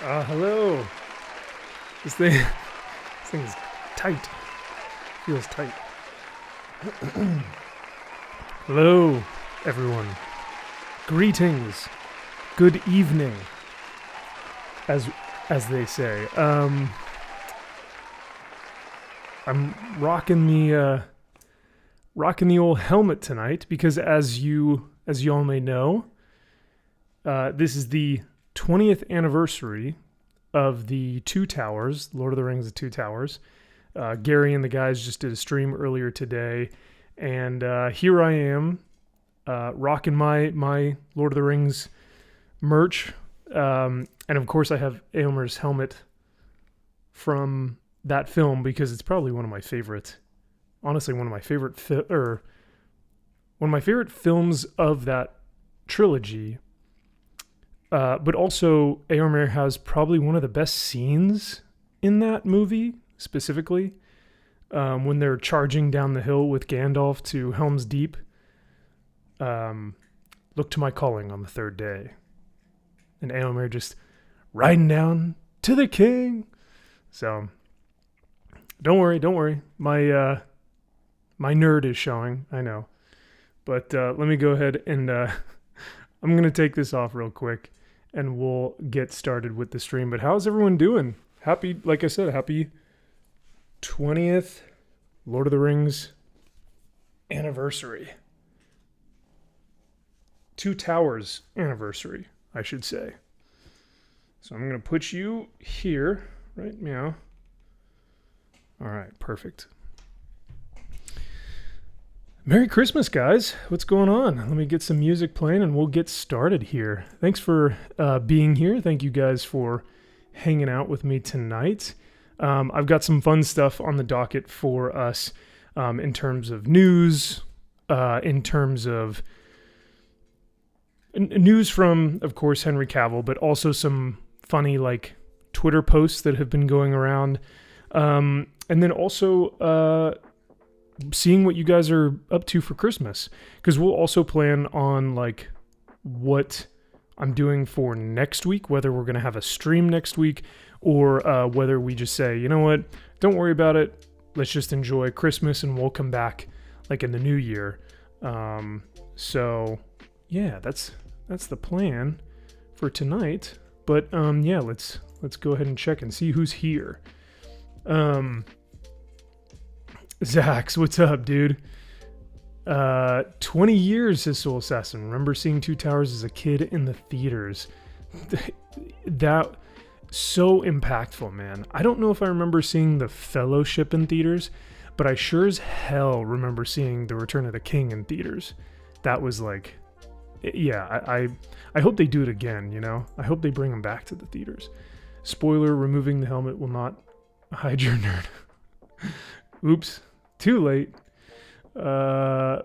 Hello. This thing is tight. Feels tight. Hello, everyone. Greetings. Good evening. As they say. I'm rocking the old helmet tonight because as you all may know, this is the 20th anniversary of the Two Towers, Lord of the Rings: The Two Towers. Gary and the guys just did a stream earlier today, and here I am, rocking my Lord of the Rings merch, and of course I have Éomer's helmet from that film because it's probably one of my favorite, honestly, one of my favorite films of that trilogy. But also, Éomer has probably one of the best scenes in that movie, specifically, when they're charging down the hill with Gandalf to Helm's Deep. Look to my calling on the third day. And Éomer just riding down to the king. So, don't worry. My nerd is showing, I know. But let me go ahead and I'm going to take this off real quick. And we'll get started with the stream. But how's everyone doing? Happy, like I said, happy 20th Lord of the Rings anniversary. Two Towers anniversary, I should say. So I'm going to put you here, right? Meow. All right, perfect. Merry Christmas, guys. What's going on? Let me get some music playing and we'll get started here. Thanks for being here. Thank you guys for hanging out with me tonight. I've got some fun stuff on the docket for us in terms of news, in terms of news from, of course, Henry Cavill, but also some funny like Twitter posts that have been going around. And then also seeing what you guys are up to for Christmas, because we'll also plan on like what I'm doing for next week, whether we're going to have a stream next week or whether we just say, you know what, don't worry about it. Let's just enjoy Christmas and we'll come back like in the new year. So yeah, that's the plan for tonight. But yeah, let's go ahead and check and see who's here. Zaxx, what's up, dude? 20 years as Soul Assassin. Remember seeing Two Towers as a kid in the theaters. That so impactful, man. I don't know if I remember seeing The Fellowship in theaters, but I sure as hell remember seeing The Return of the King in theaters. That was like, yeah, I hope they do it again, you know? I hope they bring them back to the theaters. Spoiler, removing the helmet will not hide your nerd. Oops, too late. Yeah,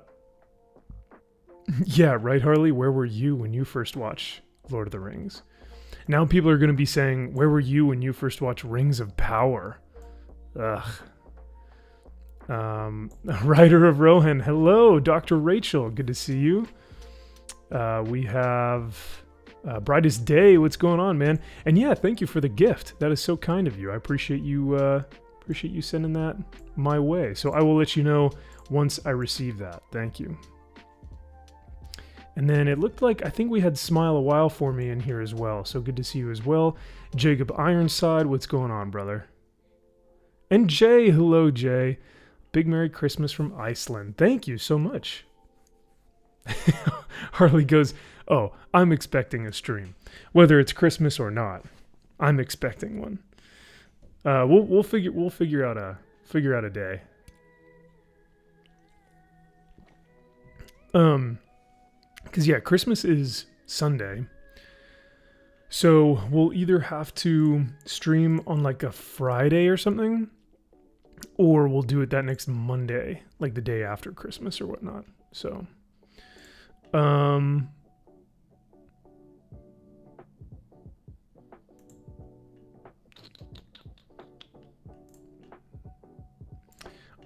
right, Harley? Where were you when you first watched Lord of the Rings? Now people are going to be saying, where were you when you first watched Rings of Power? Ugh. Writer of Rohan, hello, Dr. Rachel, good to see you. We have Brightest Day, what's going on, man? And yeah, thank you for the gift. That is so kind of you. I appreciate you sending that my way. So I will let you know once I receive that. Thank you. And then it looked like, I think we had Smile a While for me in here as well. So good to see you as well. Jacob Ironside, what's going on, brother? And Jay, hello, Jay. Big Merry Christmas from Iceland. Thank you so much. Harley goes, oh, I'm expecting a stream. Whether it's Christmas or not, I'm expecting one. We'll figure out a day. Cause yeah, Christmas is Sunday. So we'll either have to stream on like a Friday or something, or we'll do it that next Monday, like the day after Christmas or whatnot. So, all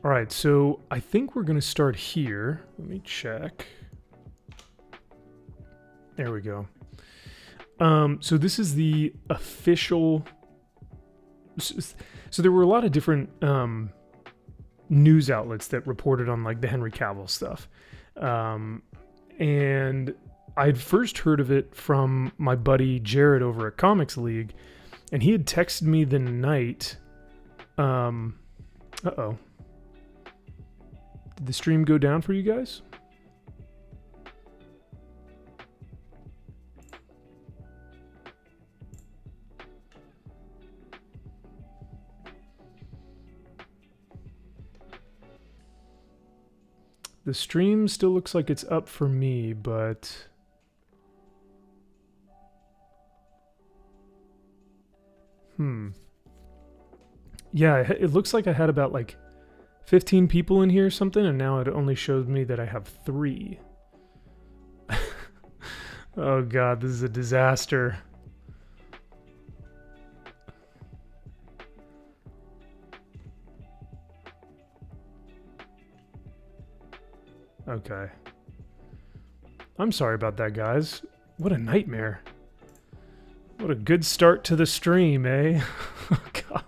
right, so I think we're going to start here. Let me check. There we go. So this is the official. So there were a lot of different news outlets that reported on like the Henry Cavill stuff, and I'd first heard of it from my buddy Jared over at Comics League, and he had texted me the night. Uh-oh. Did the stream go down for you guys? The stream still looks like it's up for me, but... Yeah, it looks like I had about like 15 people in here or something, and now it only shows me that I have 3. Oh god, this is a disaster. Okay. I'm sorry about that, guys. What a nightmare. What a good start to the stream, eh? Oh god.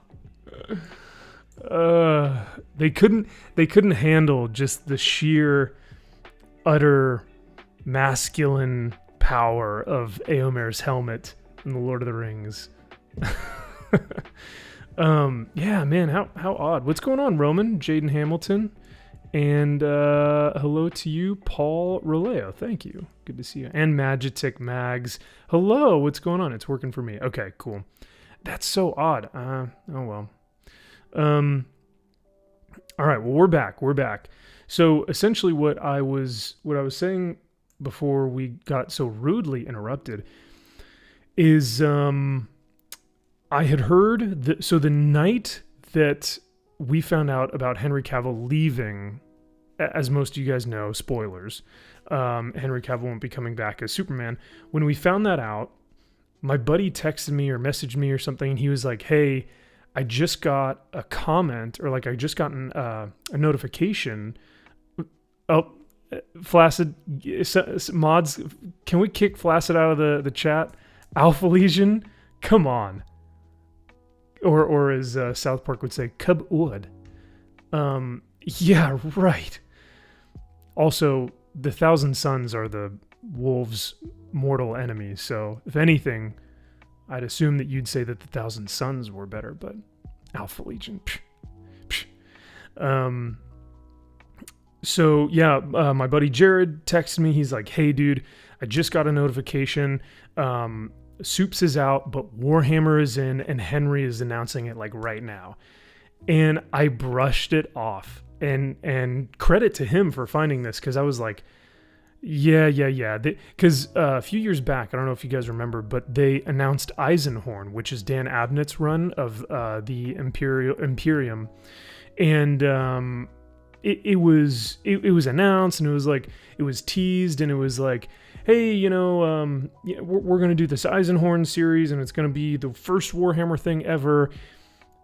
They couldn't handle just the sheer, utter, masculine power of Éomer's helmet in The Lord of the Rings. Yeah, man, how odd. What's going on, Roman? Jaden Hamilton? And hello to you, Paul Roleo. Thank you. Good to see you. And Magitic Mags. Hello, what's going on? It's working for me. Okay, cool. That's so odd. Oh well. All right, well, we're back. So essentially what I was saying before we got so rudely interrupted is I had heard that, so the night that we found out about Henry Cavill leaving, as most of you guys know, spoilers, Henry Cavill won't be coming back as Superman. When we found that out, my buddy texted me or messaged me or something, and he was like, hey, I just got a comment, or like I just gotten a notification. Oh, Flaccid, mods, can we kick Flaccid out of the chat? Alpha Legion? Come on. Or as South Park would say, Cub Wood. Yeah, right. Also, the Thousand Sons are the wolves' mortal enemies, so if anything, I'd assume that you'd say that the Thousand Sons were better, but Alpha Legion. So yeah, my buddy Jared texted me. He's like, hey dude, I just got a notification. Soups is out, but Warhammer is in, and Henry is announcing it like right now. And I brushed it off, and credit to him for finding this, because I was like, yeah. Because a few years back, I don't know if you guys remember, but they announced Eisenhorn, which is Dan Abnett's run of the Imperium, and it was announced, and it was like, it was teased, and it was like, hey, you know, we're going to do this Eisenhorn series, and it's going to be the first Warhammer thing ever.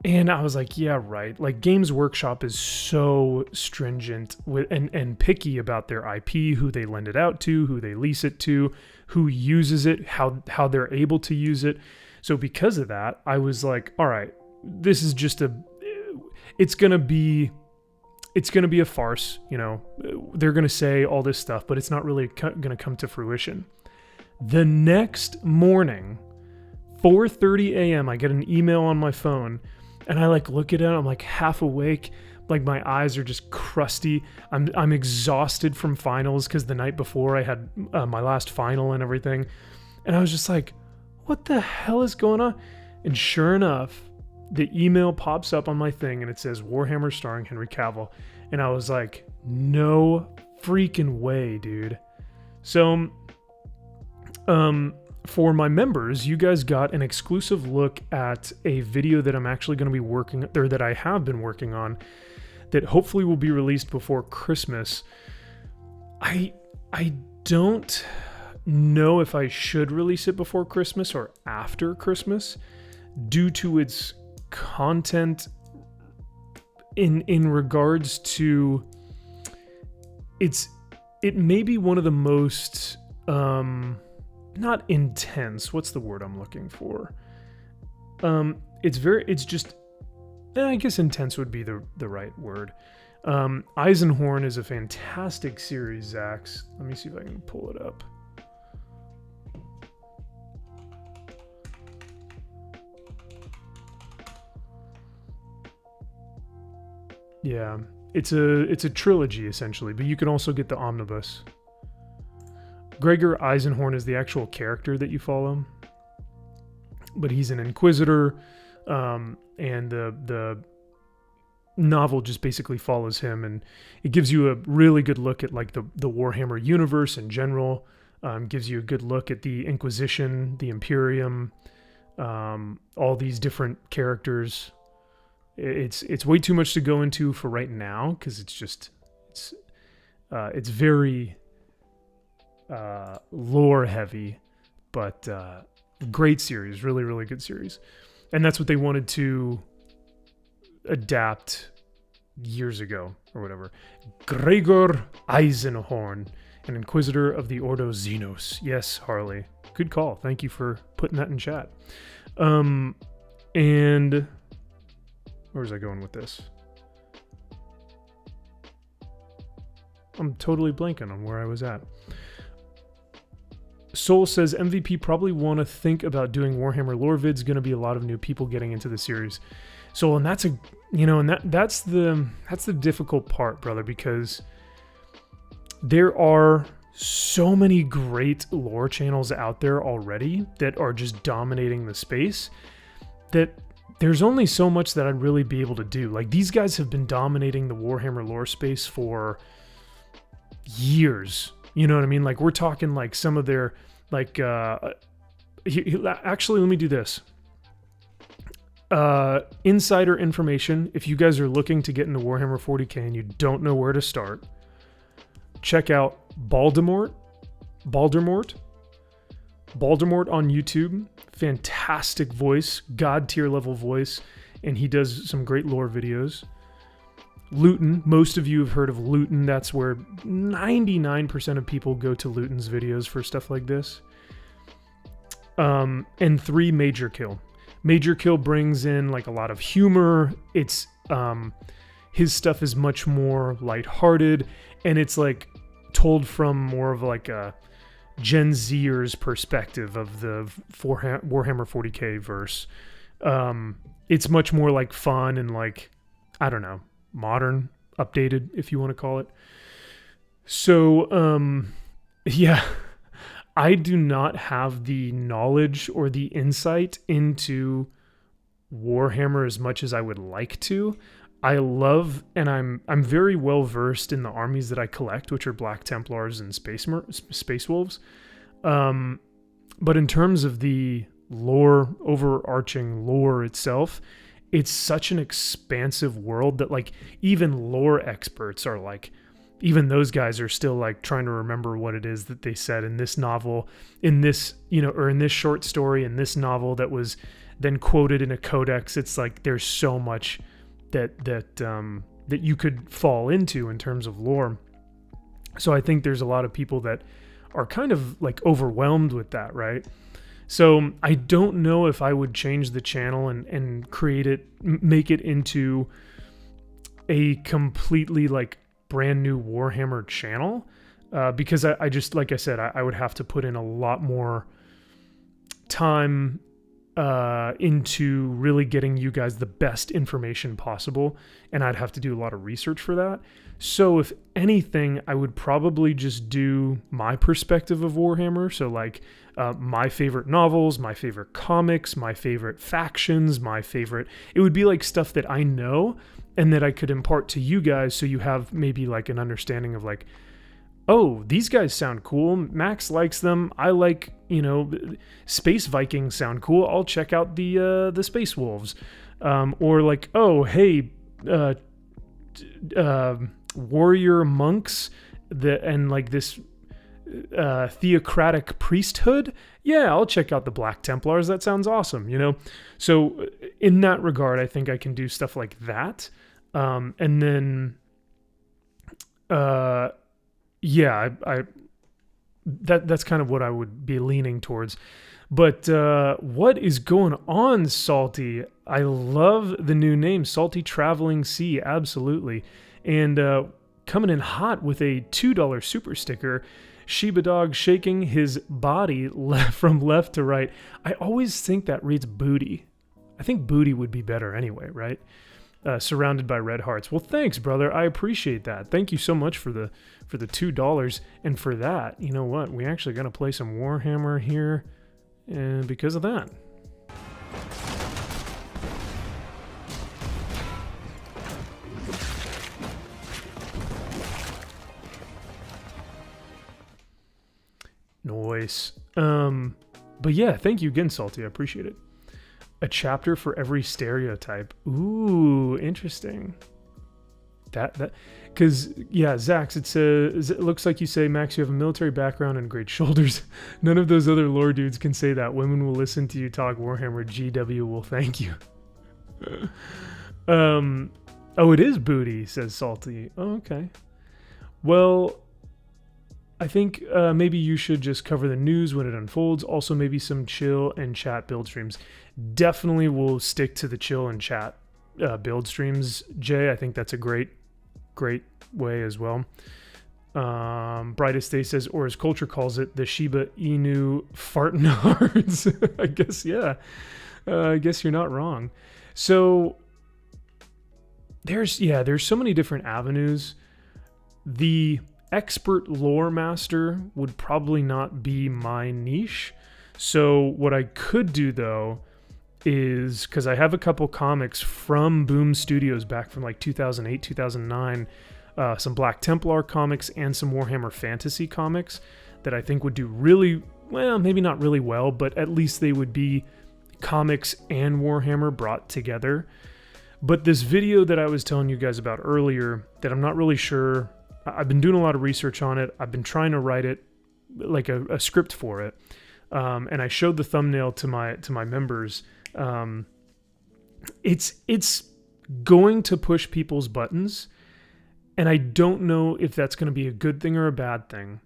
And I was like, yeah, right. Like, Games Workshop is so stringent and picky about their IP, who they lend it out to, who they lease it to, who uses it, how they're able to use it. So because of that, I was like, all right, this is just it's going to be a farce, you know. They're going to say all this stuff, but it's not really going to come to fruition. The next morning, 4:30 a.m., I get an email on my phone, and I like look at it, I'm like half awake, like my eyes are just crusty. I'm exhausted from finals, because the night before I had my last final and everything. And I was just like, what the hell is going on? And sure enough, the email pops up on my thing, and it says Warhammer starring Henry Cavill. And I was like, no freaking way, dude. So, for my members, you guys got an exclusive look at a video that I'm actually going to be working, or that I have been working on, that hopefully will be released before Christmas. I don't know if I should release it before Christmas or after Christmas, due to its content in regards to it may be one of the most not intense. What's the word I'm looking for? It's just, I guess intense would be the right word. Eisenhorn is a fantastic series, Zaxx. Let me see if I can pull it up. Yeah, it's a trilogy essentially, but you can also get the omnibus. Gregor Eisenhorn is the actual character that you follow, but he's an inquisitor, and the novel just basically follows him, and it gives you a really good look at like the Warhammer universe in general. Gives you a good look at the Inquisition, the Imperium, all these different characters. It's way too much to go into for right now because it's very lore heavy, but great series, really, really good series. And that's what they wanted to adapt years ago or whatever. Gregor Eisenhorn, an Inquisitor of the Ordo Xenos. Yes, Harley. Good call. Thank you for putting that in chat. And where was I going with this? I'm totally blanking on where I was at. Soul says MVP probably want to think about doing Warhammer lore vids. Going to be a lot of new people getting into the series. So, and that's that's the difficult part, brother, because there are so many great lore channels out there already that are just dominating the space that there's only so much that I'd really be able to do. Like, these guys have been dominating the Warhammer lore space for years. You know what I mean? Like, we're talking like some of their, like, actually, let me do this. Insider information. If you guys are looking to get into Warhammer 40k and you don't know where to start, check out Baldermort on YouTube. Fantastic voice, god tier level voice, and he does some great lore videos. Luton, most of you have heard of Luton. That's where 99% of people go to Luton's videos for stuff like this. And 3, Major Kill. Major Kill brings in like a lot of humor. It's his stuff is much more lighthearted, and it's like told from more of like a Gen Zers perspective of the Warhammer 40k verse. It's much more like fun and like, I don't know, modern, updated, if you want to call it. So, yeah, I do not have the knowledge or the insight into Warhammer as much as I would like to. I love, and I'm very well versed in the armies that I collect, which are Black Templars and Space Wolves. But in terms of the lore, overarching lore itself, it's such an expansive world that like even lore experts are like, even those guys are still like trying to remember what it is that they said in this novel, in this, or in this short story, in this novel that was then quoted in a codex. It's like there's so much that you could fall into in terms of lore. So I think there's a lot of people that are kind of like overwhelmed with that, right? So I don't know if I would change the channel and create it, make it into a completely like brand new Warhammer channel, because I just, like I said, I would have to put in a lot more time into really getting you guys the best information possible, and I'd have to do a lot of research for that. So if anything, I would probably just do my perspective of Warhammer. So like my favorite novels, my favorite comics, my favorite factions, it would be like stuff that I know and that I could impart to you guys, so you have maybe like an understanding of like, oh, these guys sound cool. Max likes them. I like, Space Vikings sound cool. I'll check out the Space Wolves. Or like, oh, hey, warrior monks and like this theocratic priesthood. Yeah, I'll check out the Black Templars. That sounds awesome, So in that regard, I think I can do stuff like that. And then, yeah, that's kind of what I would be leaning towards. But what is going on, Salty? I love the new name, Salty Traveling Sea, absolutely. And coming in hot with a $2 super sticker, Shiba Dog shaking his body from left to right. I always think that reads booty. I think booty would be better anyway, right? Surrounded by red hearts. Well, thanks, brother. I appreciate that. Thank you so much for the $2. And for that, you know what? We actually got to play some Warhammer here, and because of that. Nice. But yeah, thank you again, Salty. I appreciate it. A chapter for every stereotype. Ooh, interesting. Because, yeah, Zaxx, it looks like you say, Max, you have a military background and great shoulders. None of those other lore dudes can say that. Women will listen to you talk Warhammer. GW will thank you. Oh, it is booty, says Salty. Oh, okay. Well, I think maybe you should just cover the news when it unfolds. Also, maybe some chill and chat build streams. Definitely will stick to the chill and chat build streams, Jay. I think that's a great way as well. Brightest Day says, or as culture calls it, the Shiba Inu fartnards. I guess, yeah. I guess you're not wrong. So there's so many different avenues. The expert lore master would probably not be my niche. So what I could do though is, because I have a couple comics from Boom Studios back from like 2008, 2009, some Black Templar comics and some Warhammer Fantasy comics that I think would do really well, maybe not really well, but at least they would be comics and Warhammer brought together. But this video that I was telling you guys about earlier, that I'm not really sure, I've been doing a lot of research on it. I've been trying to write it, like a script for it. And I showed the thumbnail to my members. It's going to push people's buttons, and I don't know if that's going to be a good thing or a bad thing.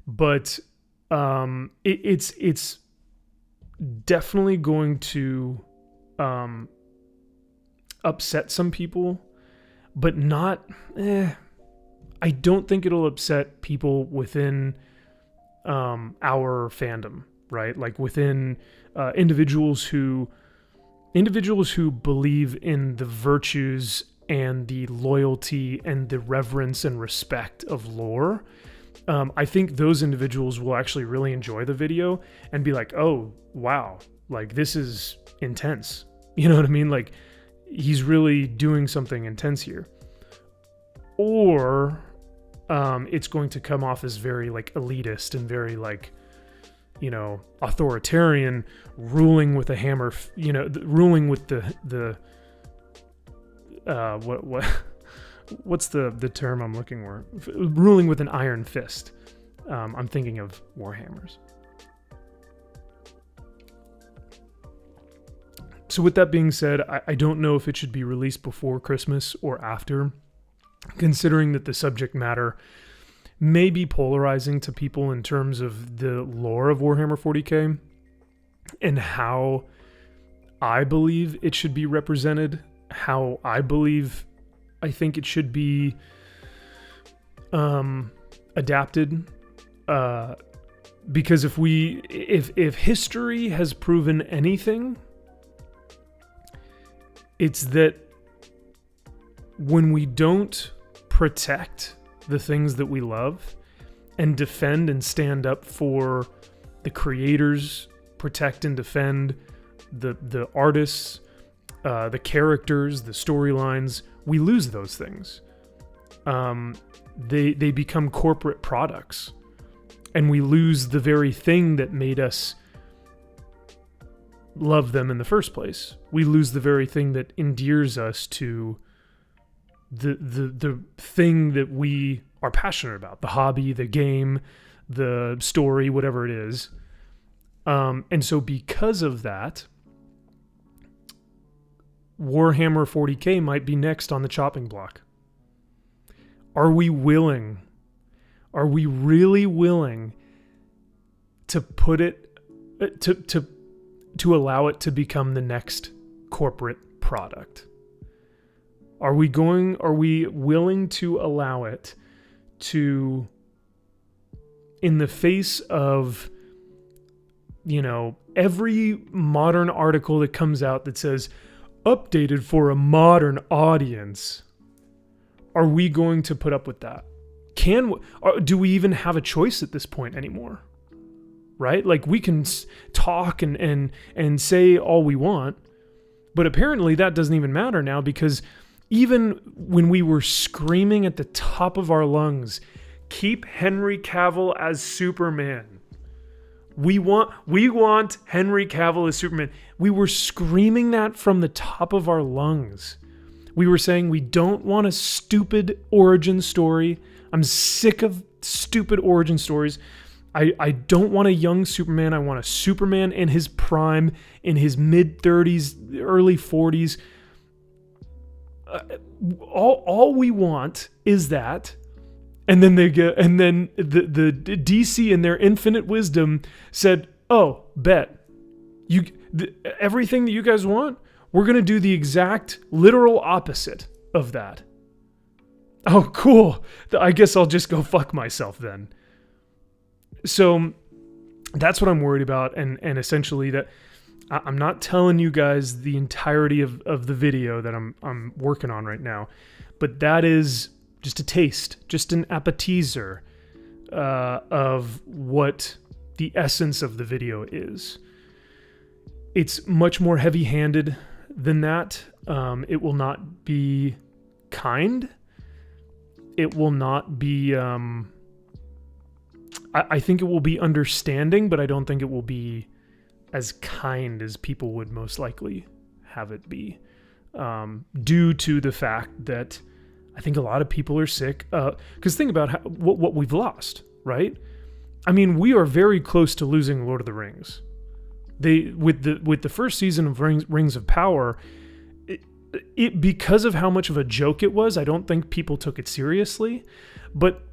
But it's definitely going to upset some people, but not. I don't think it'll upset people within our fandom, right? Like within individuals who believe in the virtues and the loyalty and the reverence and respect of lore. I think those individuals will actually really enjoy the video and be like, oh, wow, like this is intense. You know what I mean? Like he's really doing something intense here. Or it's going to come off as very like elitist and very like, you know, authoritarian, ruling with a hammer, ruling with the what's the term I'm looking for? Ruling with an iron fist. I'm thinking of Warhammers. So with that being said, I don't know if it should be released before Christmas or after, considering that the subject matter may be polarizing to people in terms of the lore of Warhammer 40k and how I believe it should be represented, how I think it should be adapted. Because if history has proven anything, it's that when we don't protect the things that we love and defend and stand up for the creators, protect and defend the artists, the characters, the storylines, we lose those things. They become corporate products, and we lose the very thing that made us love them in the first place. We lose the very thing that endears us to the thing that we are passionate about, the hobby, the game, the story, whatever it is. And so because of that, Warhammer 40k might be next on the chopping block. Are we really willing to put it to allow it to become the next corporate product? Are we willing to allow it to, in the face of, every modern article that comes out that says updated for a modern audience, are we going to put up with that? Do we even have a choice at this point anymore? Right? Like, we can talk and say all we want, but apparently that doesn't even matter now, because even when we were screaming at the top of our lungs, keep Henry Cavill as Superman. We want Henry Cavill as Superman. We were screaming that from the top of our lungs. We were saying we don't want a stupid origin story. I'm sick of stupid origin stories. I don't want a young Superman. I want a Superman in his prime, in his mid-30s, early 40s. All we want is that. And then the DC in their infinite wisdom said, "Oh, bet. Everything that you guys want, we're going to do the exact literal opposite of that." Oh, cool. I guess I'll just go fuck myself then. So that's what I'm worried about. And essentially that I'm not telling you guys the entirety of the video that I'm working on right now, but that is just a taste, just an appetizer of what the essence of the video is. It's much more heavy-handed than that. It will not be kind. It will not be... I think it will be understanding, but I don't think it will be as kind as people would most likely have it be, due to the fact that I think a lot of people are sick. Because think about what we've lost, right? I mean, we are very close to losing Lord of the Rings. With the first season of Rings of Power, it because of how much of a joke it was, I don't think people took it seriously. But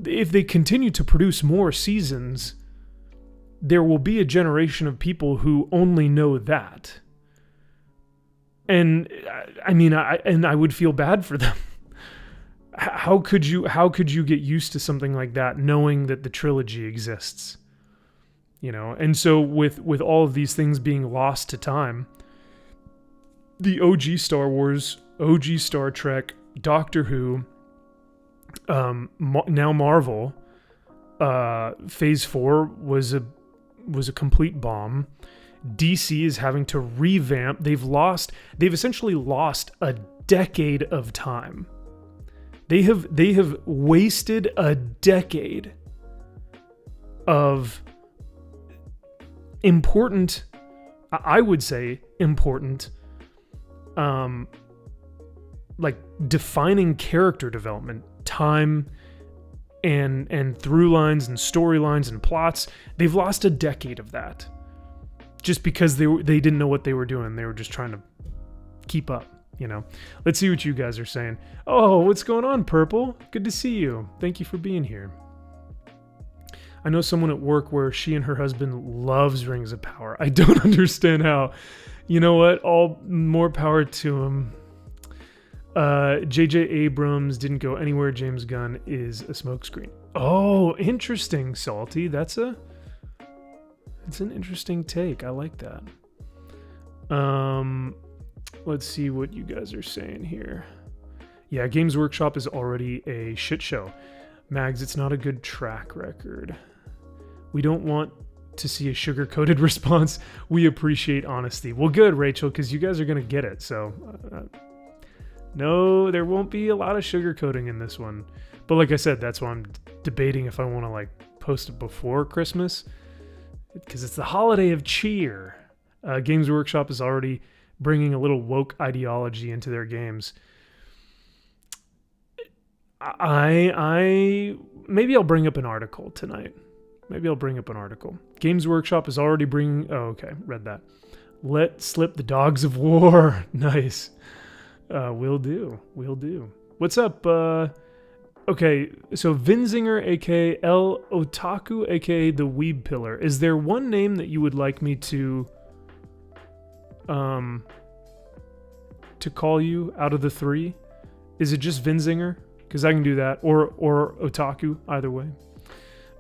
if they continue to produce more seasons, there will be a generation of people who only know that. And I mean, I would feel bad for them. How could you get used to something like that, knowing that the trilogy exists? And so with all of these things being lost to time, the OG Star Wars, OG Star Trek, Doctor Who, now Marvel, Phase 4 was a complete bomb. DC is having to revamp. They've essentially lost a decade of time. They have wasted a decade of important, I would say important, like defining character development, time and through lines and storylines and plots. They've lost a decade of that just because they didn't know what they were doing. They were just trying to keep up, Let's see what you guys are saying. Oh, what's going on, Purple? Good to see you. Thank you for being here. I know someone at work where she and her husband loves Rings of Power. I don't understand how. You know what? All more power to him. J.J. Abrams didn't go anywhere. James Gunn is a smokescreen. Oh, interesting, Salty. That's an interesting take. I like that. Let's see what you guys are saying here. Yeah, Games Workshop is already a shit show. Mags, it's not a good track record. We don't want to see a sugar-coated response. We appreciate honesty. Well, good, Rachel, because you guys are going to get it. So, no, there won't be a lot of sugar-coating in this one. But like I said, that's why I'm debating if I want to post it before Christmas, because it's the holiday of cheer. Games Workshop is already bringing a little woke ideology into their games. Maybe I'll bring up an article tonight. Games Workshop is already bringing... Oh, okay. Read that. Let slip the dogs of war. Nice. Will do. What's up? Okay, so Vinzinger, aka El Otaku, aka the Weeb Pillar. Is there one name that you would like me to call you out of the three? Is it just Vinzinger? Because I can do that, or Otaku, either way.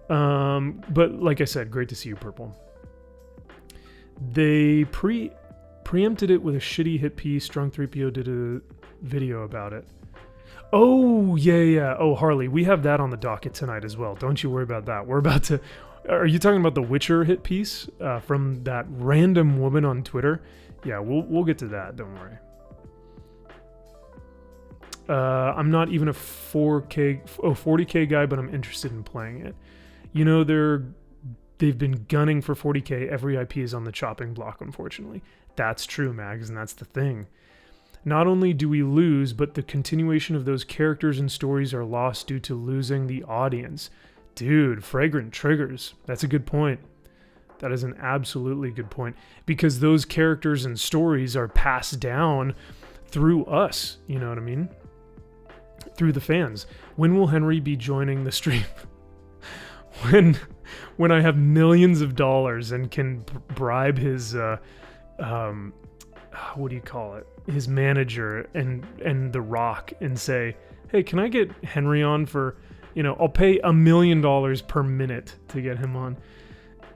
But like I said, great to see you, Purple. They preempted it with a shitty hit piece. Strong 3PO did a video about it. Oh, yeah. Oh, Harley, we have that on the docket tonight as well. Don't you worry about that. We're about to... Are you talking about the Witcher hit piece from that random woman on Twitter? Yeah, we'll get to that. Don't worry. I'm not even a 40K guy, but I'm interested in playing it. You know, they've been gunning for 40K. Every IP is on the chopping block, unfortunately. That's true, Mags, and that's the thing. Not only do we lose, but the continuation of those characters and stories are lost due to losing the audience. Dude, Fragrant Triggers. That's a good point. That is an absolutely good point. Because those characters and stories are passed down through us. You know what I mean? Through the fans. When will Henry be joining the stream? When I have millions of dollars and can bribe his what do you call it? His manager and The Rock and say, hey, can I get Henry on for, I'll pay $1 million per minute to get him on.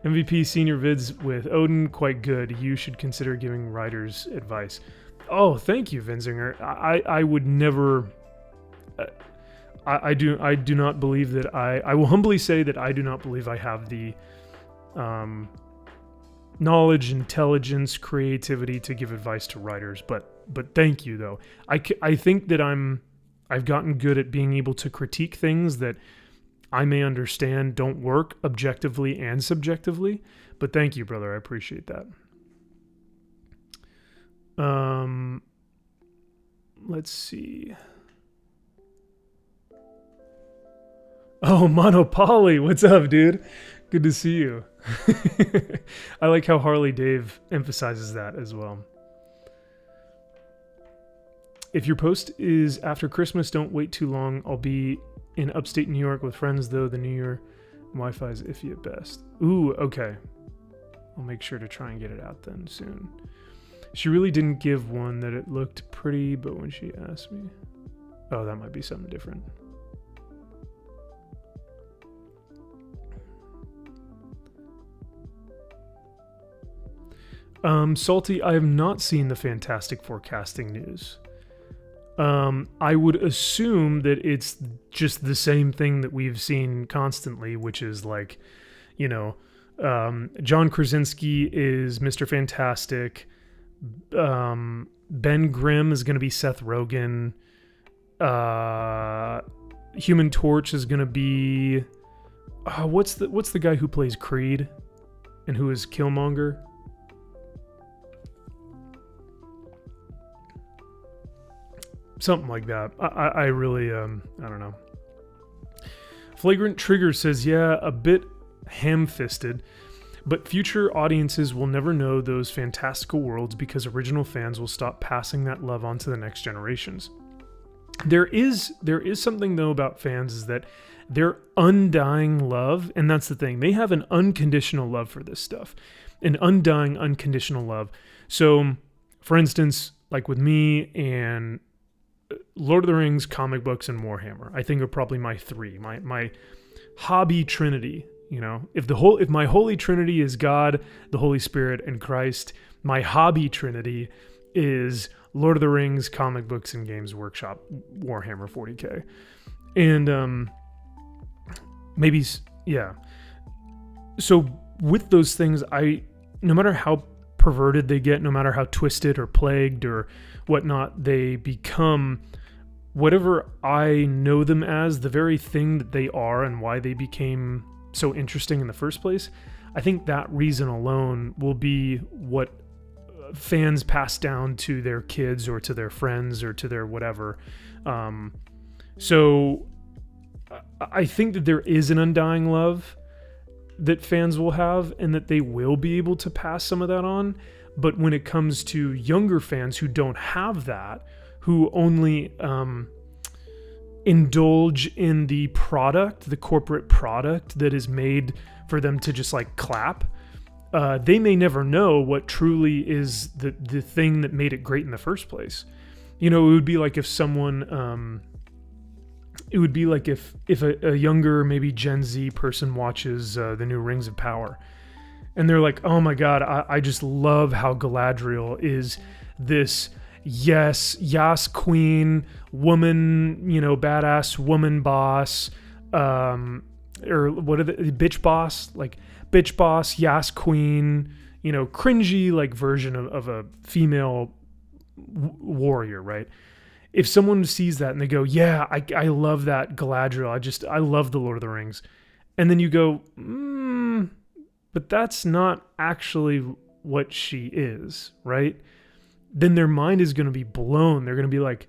MVP senior vids with Odin, quite good. You should consider giving writers advice. Oh, thank you, Vinzinger. I would never... I do not believe that I will humbly say that I do not believe I have the knowledge, intelligence, creativity to give advice to writers, but thank you though. I think that I've gotten good at being able to critique things that I may understand don't work objectively and subjectively, but thank you, brother. I appreciate that. Let's see. Oh, Monopoly, what's up, dude? Good to see you. I like how Harley Dave emphasizes that as well. If your post is after Christmas, don't wait too long. I'll be in upstate New York with friends, though the New Year Wi-Fi is iffy at best. Ooh, okay. I'll make sure to try and get it out then soon. She really didn't give one that it looked pretty, but when she asked me... Oh, that might be something different. Salty, I have not seen the Fantastic Forecasting news. I would assume that it's just the same thing that we've seen constantly, which is like, John Krasinski is Mr. Fantastic. Ben Grimm is going to be Seth Rogen. Human Torch is going to be... what's the guy who plays Creed and who is Killmonger? Something like that. I really, I don't know. Flagrant Trigger says, yeah, a bit ham-fisted, but future audiences will never know those fantastical worlds because original fans will stop passing that love on to the next generations. There is something, though, about fans is that their undying love, and that's the thing, they have an unconditional love for this stuff. An undying, unconditional love. So, for instance, like with me and Lord of the Rings, comic books, and Warhammer, I think are probably my three, my hobby trinity. If my holy trinity is God, the Holy Spirit, and Christ, my hobby trinity is Lord of the Rings, comic books, and Games Workshop, Warhammer 40K. And maybe, yeah. So with those things, no matter how perverted they get, no matter how twisted or plagued or whatnot they become, whatever I know them as, the very thing that they are and why they became so interesting in the first place, I think that reason alone will be what fans pass down to their kids or to their friends or to their whatever. So I think that there is an undying love that fans will have and that they will be able to pass some of that on. But when it comes to younger fans who don't have that, who only indulge in the product, the corporate product that is made for them to just like clap. They may never know what truly is the thing that made it great in the first place. You know, it would be like if someone, it would be like if a younger, maybe Gen Z person watches the new Rings of Power, and they're like, oh my God, I just love how Galadriel is this Yas queen, woman, you know, badass woman boss, or what are the bitch boss, like bitch boss, Yas queen, you know, cringy like version of a female warrior, right? If someone sees that and they go, yeah, I love that Galadriel, I love the Lord of the Rings, and then you go, but that's not actually what she is, right? Then their mind is going to be blown. They're going to be like,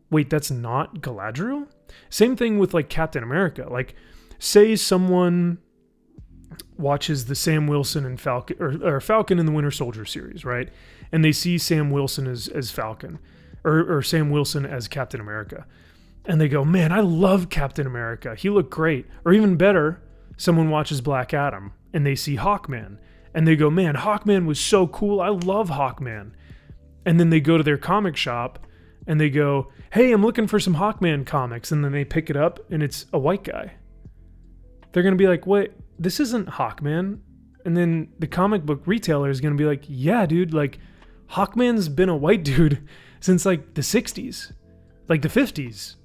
wait, that's not Galadriel? Same thing with like Captain America. Like, say someone watches the Sam Wilson and Falcon, or Falcon and the Winter Soldier series, right? And they see Sam Wilson as Falcon, or Sam Wilson as Captain America. And they go, man, I love Captain America. He looked great. Or even better, someone watches Black Adam and they see Hawkman. And they go, man, Hawkman was so cool. I love Hawkman. And then they go to their comic shop and they go, hey, I'm looking for some Hawkman comics. And then they pick it up and it's a white guy. They're going to be like, wait, this isn't Hawkman. And then the comic book retailer is going to be like, yeah, dude, like Hawkman's been a white dude since like the 60s, like the 50s.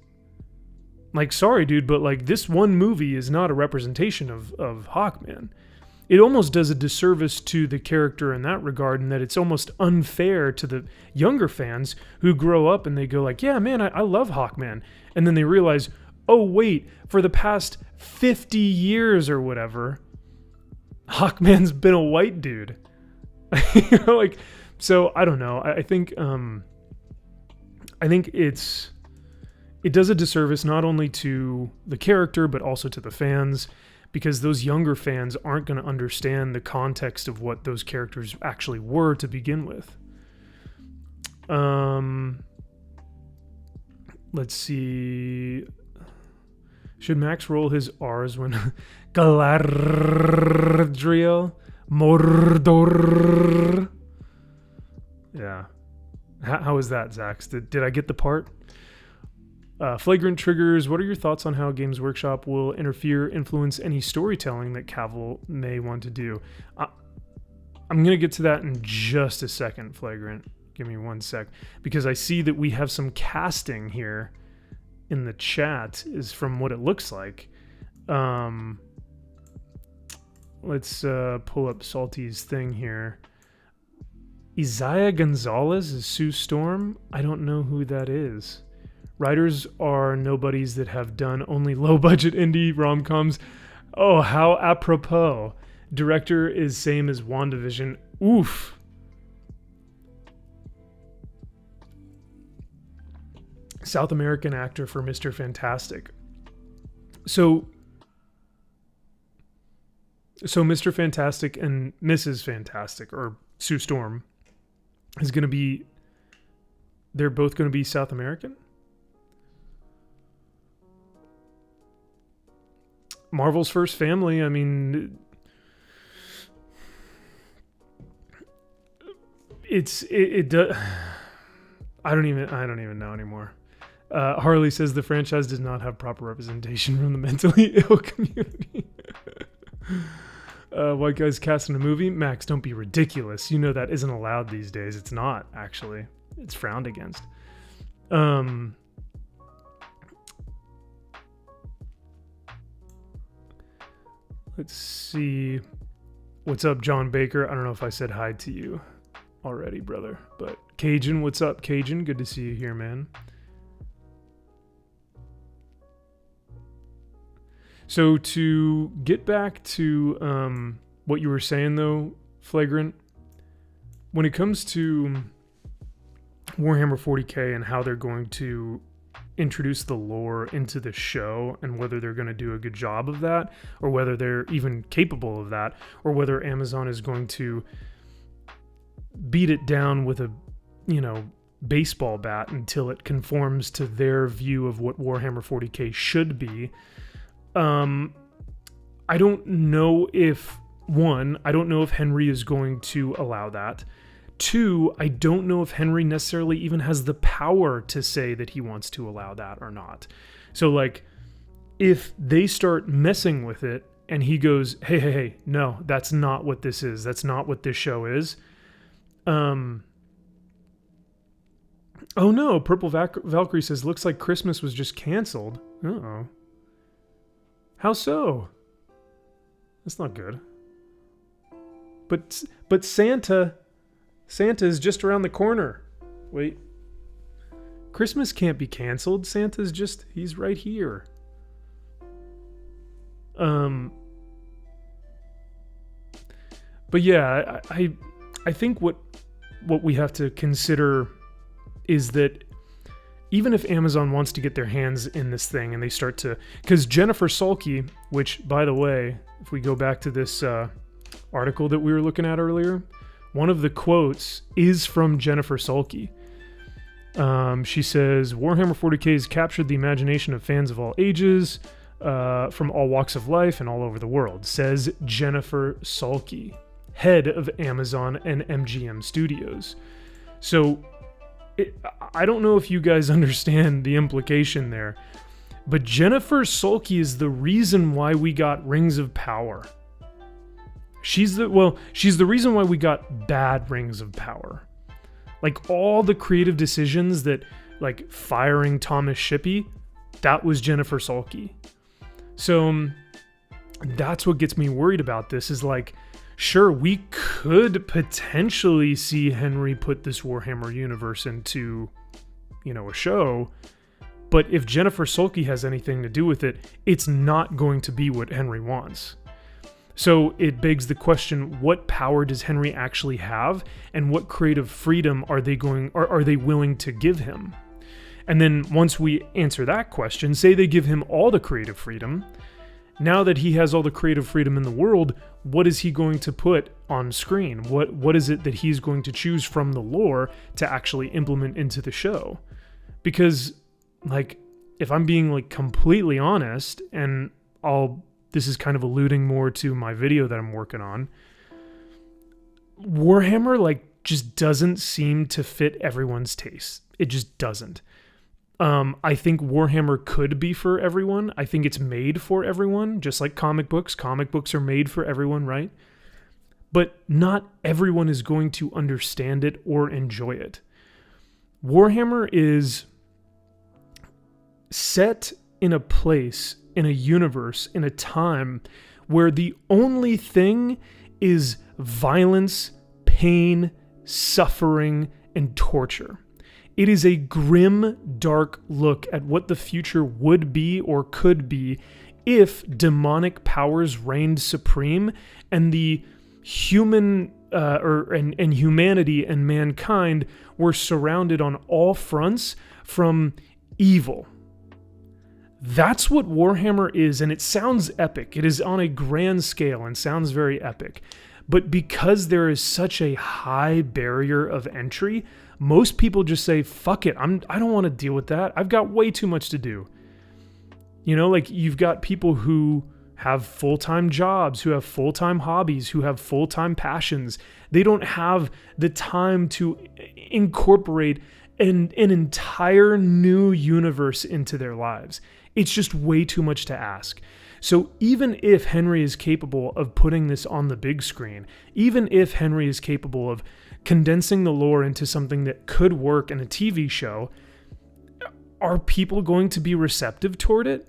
Like, sorry, dude, but like this one movie is not a representation of Hawkman. It almost does a disservice to the character in that regard, in that it's almost unfair to the younger fans who grow up and they go like, yeah, man, I love Hawkman. And then they realize, oh, wait, for the past 50 years or whatever, Hawkman's been a white dude. You know, like, so I don't know. I think it does a disservice not only to the character, but also to the fans, because those younger fans aren't going to understand the context of what those characters actually were to begin with. Let's see. Should Max roll his R's when Galadriel Mordor? Yeah. How is that, Zaxx? Did I get the part? Flagrant triggers. What are your thoughts on how Games Workshop will influence any storytelling that Cavill may want to do? I'm going to get to that in just a second, Flagrant. Give me 1 sec. Because I see that we have some casting here in the chat, is from what it looks like. Let's pull up Salty's thing here. Isaiah Gonzalez is Sue Storm? I don't know who that is. Writers are nobodies that have done only low-budget indie rom-coms. Oh, how apropos. Director is same as WandaVision. Oof. South American actor for Mr. Fantastic. So Mr. Fantastic and Mrs. Fantastic, or Sue Storm, is going to be... They're both going to be South American? Marvel's first family, I mean, it does. I don't even know anymore. Harley says the franchise does not have proper representation from the mentally ill community. White guys cast in a movie? Max, don't be ridiculous. You know that isn't allowed these days. It's not, actually. It's frowned against. Let's see. What's up, John Baker? I don't know if I said hi to you already, brother. But Cajun, what's up, Cajun? Good to see you here, man. So to get back to what you were saying, though, Flagrant, when it comes to Warhammer 40k and how they're going to introduce the lore into the show, and whether they're going to do a good job of that, or whether they're even capable of that, or whether Amazon is going to beat it down with a, baseball bat until it conforms to their view of what Warhammer 40k should be. I don't know if, one, I don't know if Henry is going to allow that. Two, I don't know if Henry necessarily even has the power to say that he wants to allow that or not. So, like, if they start messing with it and he goes, hey, no, that's not what this is. That's not what this show is. Oh no, Purple Valkyrie says, looks like Christmas was just canceled. Uh-oh. How so? That's not good. But Santa is just around the corner. Wait. Christmas can't be canceled. He's right here. But yeah, I think what we have to consider is that even if Amazon wants to get their hands in this thing and they start to, because Jennifer Salke, which, by the way, if we go back to this article that we were looking at earlier, one of the quotes is from Jennifer Salke. She says, Warhammer 40k has captured the imagination of fans of all ages, from all walks of life and all over the world, says Jennifer Salke, head of Amazon and MGM Studios. So I don't know if you guys understand the implication there, but Jennifer Salke is the reason why we got Rings of Power. She's the reason why we got bad Rings of Power. Like, all the creative decisions that, like, firing Thomas Shippey, that was Jennifer Salke. So that's what gets me worried about this, is like, sure, we could potentially see Henry put this Warhammer universe into, a show, but if Jennifer Salke has anything to do with it, it's not going to be what Henry wants. So it begs the question, what power does Henry actually have, and what creative freedom are they willing to give him? And then once we answer that question, say they give him all the creative freedom. Now that he has all the creative freedom in the world, what is he going to put on screen? What is it that he's going to choose from the lore to actually implement into the show? Because, like, if I'm being, like, completely honest, and this is kind of alluding more to my video that I'm working on, Warhammer, like, just doesn't seem to fit everyone's taste. It just doesn't. I think Warhammer could be for everyone. I think it's made for everyone, just like comic books. Comic books are made for everyone, right? But not everyone is going to understand it or enjoy it. Warhammer is set in a place, in a universe, in a time where the only thing is violence, pain, suffering, and torture. It is a grim, dark look at what the future would be or could be if demonic powers reigned supreme and the human and humanity and mankind were surrounded on all fronts from evil. That's what Warhammer is, and it sounds epic. It is on a grand scale and sounds very epic. But because there is such a high barrier of entry, most people just say, fuck it, I don't want to deal with that. I've got way too much to do. Like, you've got people who have full-time jobs, who have full-time hobbies, who have full-time passions. They don't have the time to incorporate an entire new universe into their lives. It's just way too much to ask. So even if Henry is capable of putting this on the big screen, even if Henry is capable of condensing the lore into something that could work in a TV show, are people going to be receptive toward it?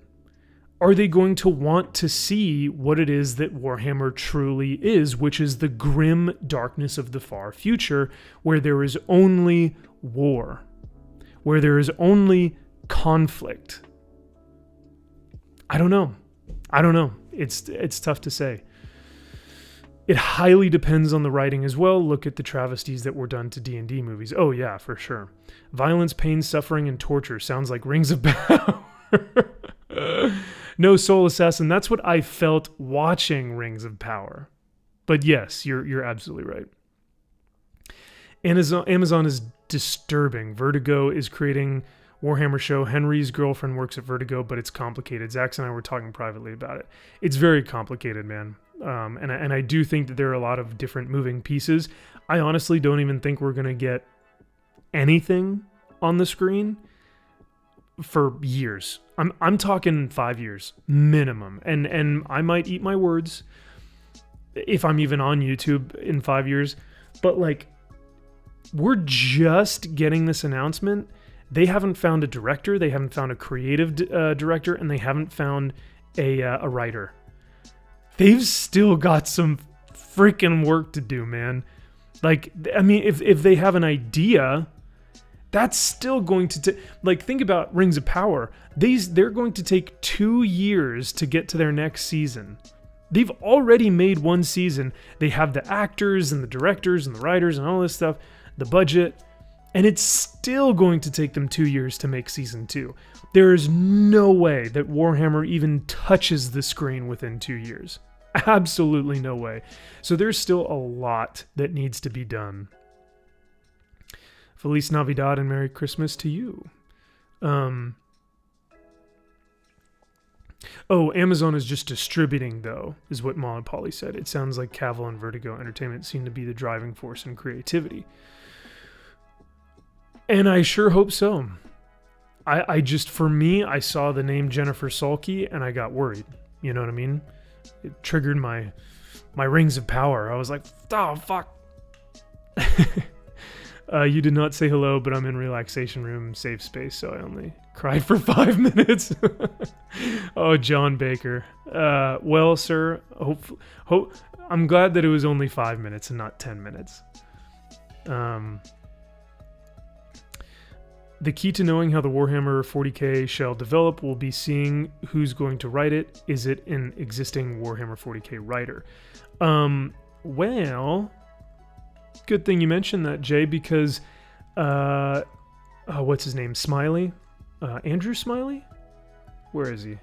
Are they going to want to see what it is that Warhammer truly is, which is the grim darkness of the far future, where there is only war, where there is only conflict? I don't know. It's tough to say. It highly depends on the writing as well. Look at the travesties that were done to D&D movies. Oh yeah, for sure. Violence, pain, suffering, and torture sounds like Rings of Power. No, Soul Assassin, that's what I felt watching Rings of Power. But yes, you're absolutely right. Amazon is disturbing. Vertigo is creating Warhammer show. Henry's girlfriend works at Vertigo, but it's complicated. Zaxx and I were talking privately about it. It's very complicated, man. And I do think that there are a lot of different moving pieces. I honestly don't even think we're going to get anything on the screen for years. I'm talking 5 years minimum. And I might eat my words if I'm even on YouTube in 5 years. But like, we're just getting this announcement. They haven't found a director, they haven't found a creative director, and they haven't found a writer. They've still got some freaking work to do, man. Like, I mean, if they have an idea, that's still going to like, think about Rings of Power. They're going to take 2 years to get to their next season. They've already made one season. They have the actors and the directors and the writers and all this stuff, the budget, and it's still going to take them 2 years to make season 2. There is no way that Warhammer even touches the screen within 2 years. Absolutely no way. So there's still a lot that needs to be done. Feliz Navidad and Merry Christmas to you. Amazon is just distributing, though, is what Molly Polly said. It sounds like Cavill and Vertigo Entertainment seem to be the driving force in creativity. And I sure hope so. I just, for me, I saw the name Jennifer Salke and I got worried. You know what I mean? It triggered my Rings of Power. I was like, oh, fuck. You did not say hello, but I'm in relaxation room, safe space, so I only cried for 5 minutes. Oh, John Baker. Well, sir, I'm glad that it was only 5 minutes and not 10 minutes. The key to knowing how the Warhammer 40k shall develop will be seeing who's going to write it. Is it an existing Warhammer 40k writer? Well, good thing you mentioned that, Jay, because what's his name? Smiley? Andrew Smiley? Where is he?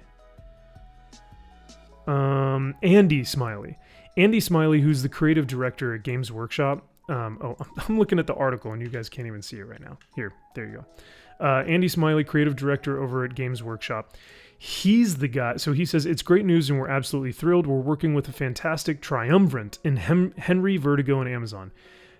Andy Smiley. Andy Smiley, who's the creative director at Games Workshop. I'm looking at the article and you guys can't even see it right now. Here, there you go. Andy Smiley, creative director over at Games Workshop. He's the guy. So he says, it's great news and we're absolutely thrilled. We're working with a fantastic triumvirate in Henry, Vertigo, and Amazon.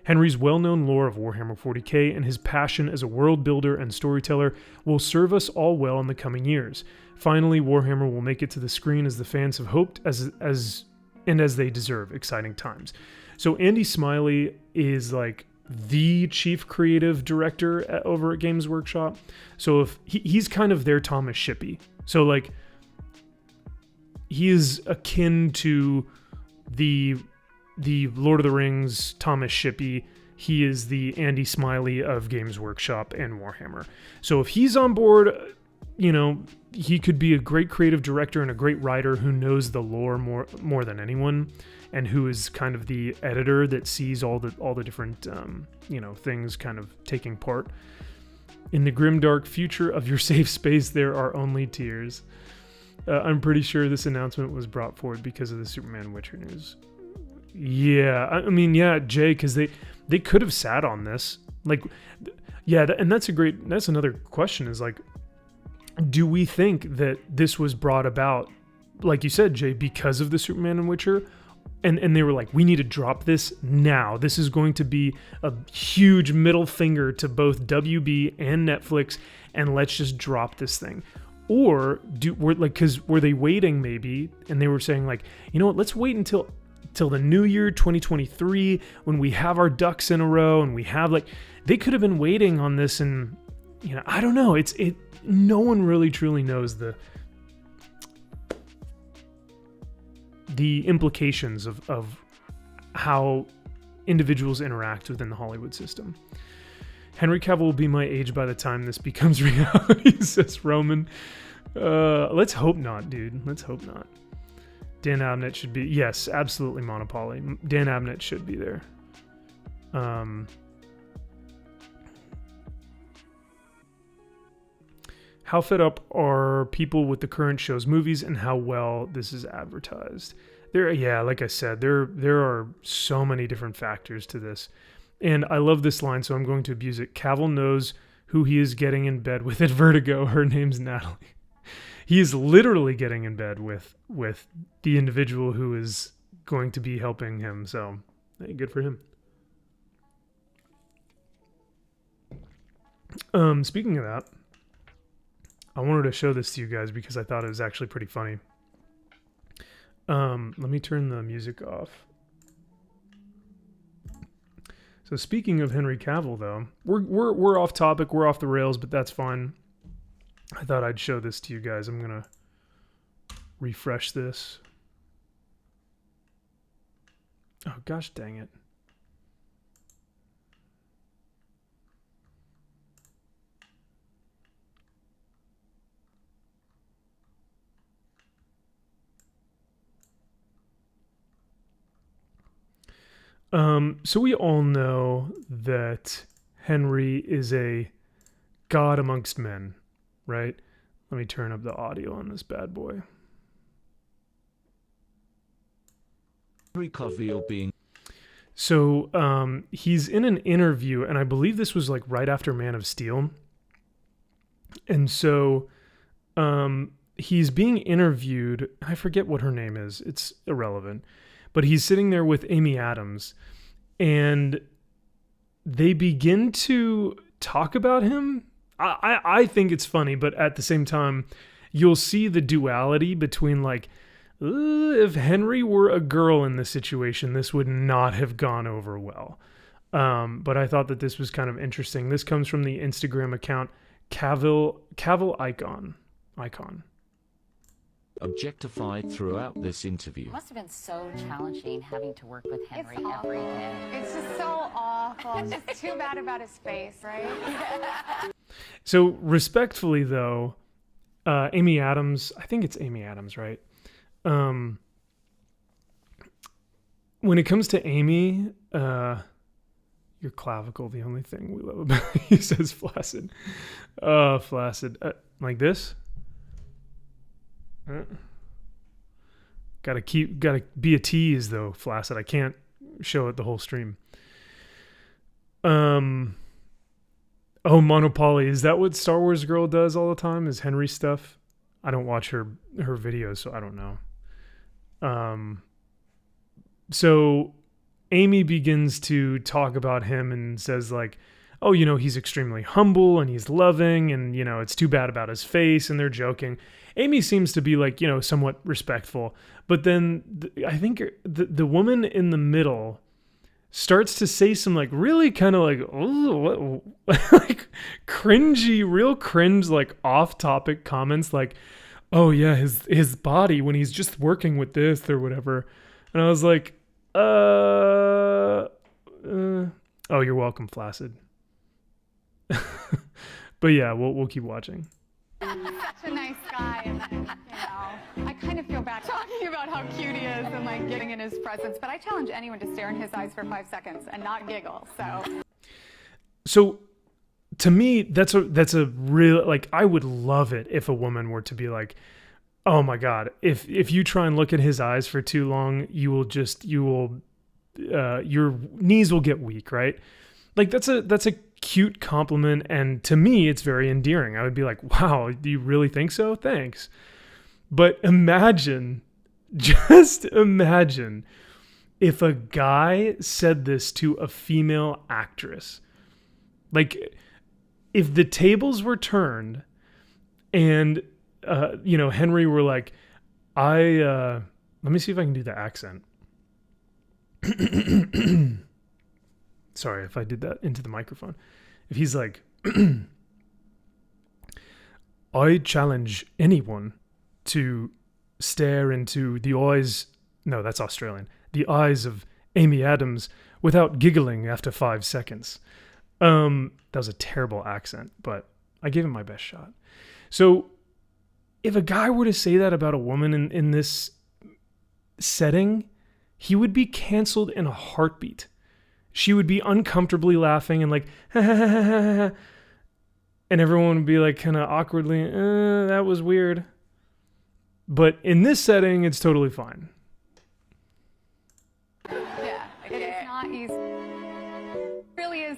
Henry's well-known lore of Warhammer 40k and his passion as a world builder and storyteller will serve us all well in the coming years. Finally, Warhammer will make it to the screen as the fans have hoped, as they deserve. Exciting times. So Andy Smiley is like the chief creative director over at Games Workshop. So if he's kind of their Thomas Shippey. So like, he is akin to the Lord of the Rings Thomas Shippey. He is the Andy Smiley of Games Workshop and Warhammer. So if he's on board, you know, he could be a great creative director and a great writer who knows the lore more than anyone, and who is kind of the editor that sees all the different things kind of taking part. In the grimdark future of your safe space, there are only tears. I'm pretty sure this announcement was brought forward because of the Superman Witcher news. Yeah, I mean, yeah, Jay, because they could have sat on this. Like, yeah, and that's another question is like, do we think that this was brought about, like you said, Jay, because of the Superman and Witcher? And they were like, we need to drop this now. This is going to be a huge middle finger to both WB and Netflix, and let's just drop this thing. Or were they waiting maybe, and they were saying like, you know what, let's wait until the new year 2023 when we have our ducks in a row and we have like, they could have been waiting on this, and you know, I don't know. No one really truly knows the implications of how individuals interact within the Hollywood system. Henry Cavill will be my age by the time this becomes reality, says Roman. Let's hope not, dude. Let's hope not. Dan Abnett should be... Yes, absolutely, Monopoly. Dan Abnett should be there. How fed up are people with the current show's movies and how well this is advertised? Like I said, there are so many different factors to this. And I love this line, so I'm going to abuse it. Cavill knows who he is getting in bed with at Vertigo. Her name's Natalie. He is literally getting in bed with the individual who is going to be helping him. So, hey, good for him. Speaking of that, I wanted to show this to you guys because I thought it was actually pretty funny. Let me turn the music off. So speaking of Henry Cavill, though, we're off topic, we're off the rails, but that's fine. I thought I'd show this to you guys. I'm gonna refresh this. Oh gosh, dang it! So we all know that Henry is a god amongst men, right? Let me turn up the audio on this bad boy. Henry Cavill being... So he's in an interview, and I believe this was like right after Man of Steel. And so he's being interviewed. I forget what her name is. It's irrelevant. But he's sitting there with Amy Adams, and they begin to talk about him. I think it's funny, but at the same time, you'll see the duality between like, if Henry were a girl in this situation, this would not have gone over well. But I thought that this was kind of interesting. This comes from the Instagram account Cavill Icon. Objectified throughout this interview. It must have been so challenging having to work with Henry every day. It's just so awful. It's just too bad about his face, right? So respectfully, though, Amy Adams, I think it's Amy Adams, right? When it comes to Amy, your clavicle, the only thing we love about you, says Flaccid. Flaccid. Like this? Gotta be a tease though, Flaccid. I can't show it the whole stream. Oh, Monopoly. Is that what Star Wars Girl does all the time? Is Henry stuff? I don't watch her videos, so I don't know. So Amy begins to talk about him and says like, oh, you know, he's extremely humble and he's loving and, you know, it's too bad about his face, and they're joking. Amy seems to be like, you know, somewhat respectful. But then I think the woman in the middle starts to say some like really kind of like, oh, like cringy, real cringe, like off topic comments like, oh yeah, his body when he's just working with this or whatever. And I was like, oh, you're welcome, Flaccid. But yeah, we'll keep watching. Such a nice guy, and then, you know, I kind of feel bad talking about how cute he is and like getting in his presence, but I challenge anyone to stare in his eyes for 5 seconds and not giggle. So to me, that's a real, like, I would love it if a woman were to be like, oh my God, if you try and look at his eyes for too long, your knees will get weak, right? Like that's a cute compliment, and to me it's very endearing. I would be like, wow, do you really think so? Thanks. But just imagine if a guy said this to a female actress. Like if the tables were turned and you know, Henry were like, let me see if I can do the accent. Sorry if I did that into the microphone. If he's like, I challenge anyone to stare into the eyes, no, that's Australian, the eyes of Amy Adams without giggling after 5 seconds. That was a terrible accent, but I gave him my best shot. So if a guy were to say that about a woman in this setting, he would be canceled in a heartbeat. She would be uncomfortably laughing and like, and everyone would be like kind of awkwardly, that was weird. But in this setting, it's totally fine. yeah, it is not easy.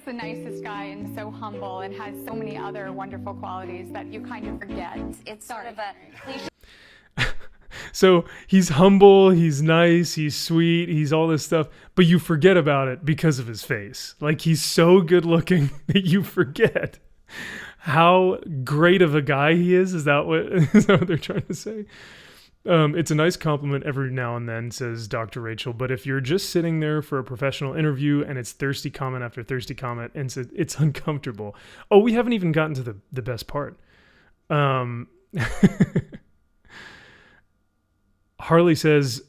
just the nicest guy and so humble and has so many other wonderful qualities that you kind of forget. It's sort of a cliche. So he's humble, he's nice, he's sweet, he's all this stuff, but you forget about it because of his face. Like, he's so good looking that you forget how great of a guy he is. Is that what they're trying to say? It's a nice compliment every now and then, says Dr. Rachel, but if you're just sitting there for a professional interview and it's thirsty comment after thirsty comment, and it's uncomfortable. Oh, we haven't even gotten to the best part. Harley says,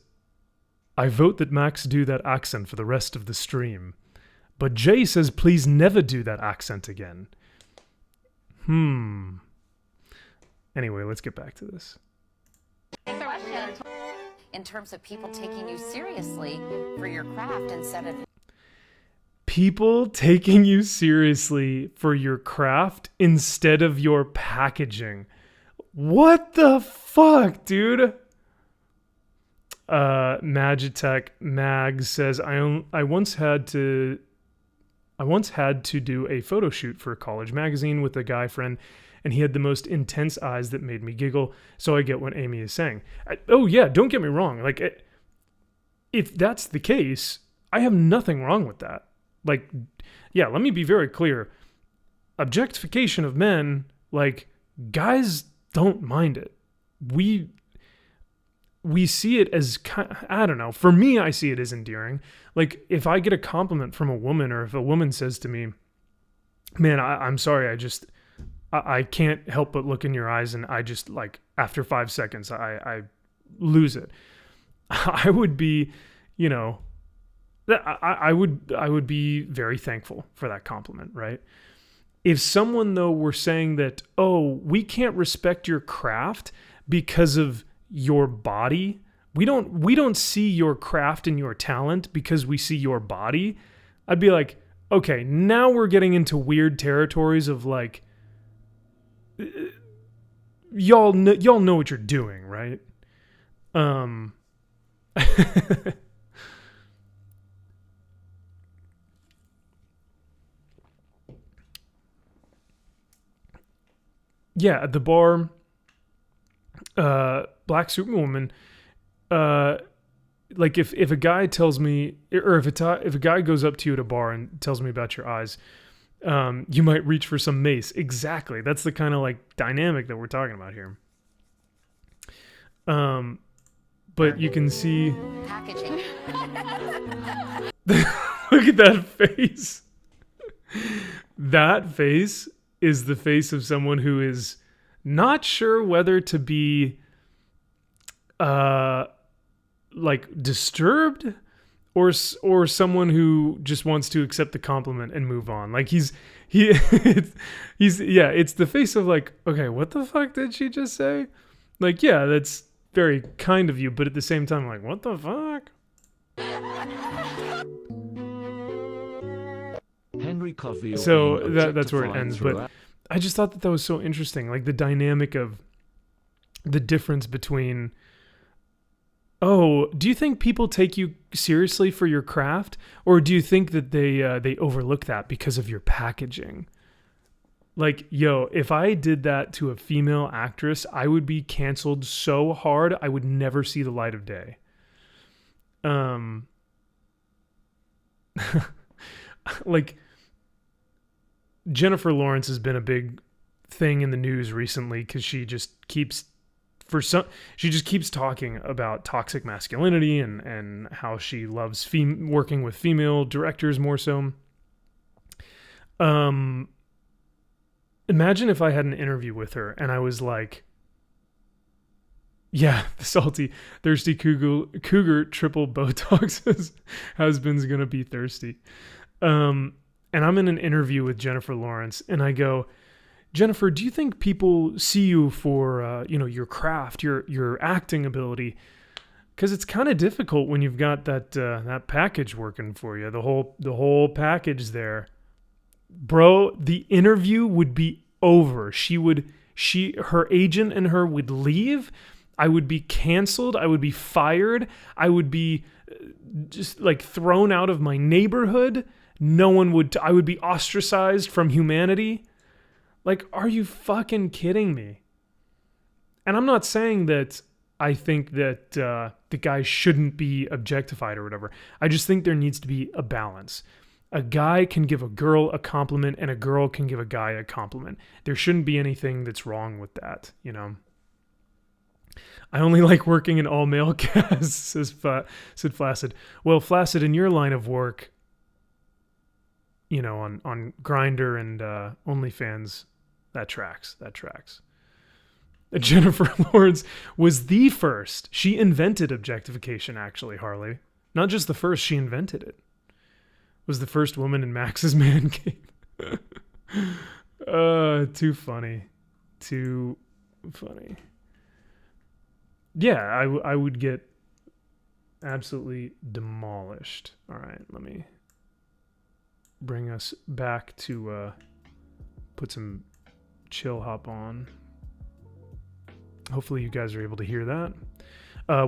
I vote that Max do that accent for the rest of the stream. But Jay says, please never do that accent again. Anyway, let's get back to this. In terms of people taking you seriously for your craft instead of... People taking you seriously for your craft instead of your packaging. What the fuck, dude? Magitech Mag says, I once had to do a photo shoot for a college magazine with a guy friend, and he had the most intense eyes that made me giggle. So I get what Amy is saying. Oh yeah, don't get me wrong. Like, if that's the case, I have nothing wrong with that. Like, yeah, let me be very clear. Objectification of men, like, guys don't mind it. We see it as, I don't know, for me, I see it as endearing. Like, if I get a compliment from a woman, or if a woman says to me, man, I'm sorry, I can't help but look in your eyes, and I just, like, after 5 seconds, I lose it. I would be, you know, I would be very thankful for that compliment, right? If someone, though, were saying that, oh, we can't respect your craft because of your body, we don't see your craft and your talent because we see your body, I'd be like, okay, now we're getting into weird territories of, like, y'all know what you're doing, right? Yeah, at the bar, Black Superwoman, like, if a guy tells me, or if a guy goes up to you at a bar and tells me about your eyes, you might reach for some mace. Exactly. That's the kind of, like, dynamic that we're talking about here. But you can see packaging. Look at that face. That face is the face of someone who is not sure whether to be like disturbed or someone who just wants to accept the compliment and move on. Like, he's it's the face of, like, okay, what the fuck did she just say? Like, yeah, that's very kind of you, but at the same time, like, what the fuck? Henry Cavill. So that's where it ends. But I just thought that was so interesting, like the dynamic of the difference between, oh, do you think people take you seriously for your craft, or do you think that they overlook that because of your packaging? Like, yo, if I did that to a female actress, I would be canceled so hard I would never see the light of day. Like, Jennifer Lawrence has been a big thing in the news recently because she just keeps talking about toxic masculinity and how she loves working with female directors more so. Imagine if I had an interview with her and I was like, yeah, the salty, thirsty cougar triple Botox husband's gonna be thirsty. And I'm in an interview with Jennifer Lawrence, and I go, Jennifer, do you think people see you for your craft, your acting ability? Because it's kind of difficult when you've got that package working for you, the whole package there, bro. The interview would be over. Her agent and her would leave. I would be canceled. I would be fired. I would be just, like, thrown out of my neighborhood. No one would, I would be ostracized from humanity. Like, are you fucking kidding me? And I'm not saying that I think that the guy shouldn't be objectified or whatever. I just think there needs to be a balance. A guy can give a girl a compliment and a girl can give a guy a compliment. There shouldn't be anything that's wrong with that, you know? I only like working in all-male casts, said Flaccid. Well, Flaccid, in your line of work, you know, on Grindr and OnlyFans, that tracks. Jennifer Lawrence was the first. She invented objectification, actually, Harley. Not just the first, she invented it. Was the first woman in Max's man cave. Too funny. Yeah, I would get absolutely demolished. All right, let me bring us back to put some chill hop on. Hopefully you guys are able to hear that.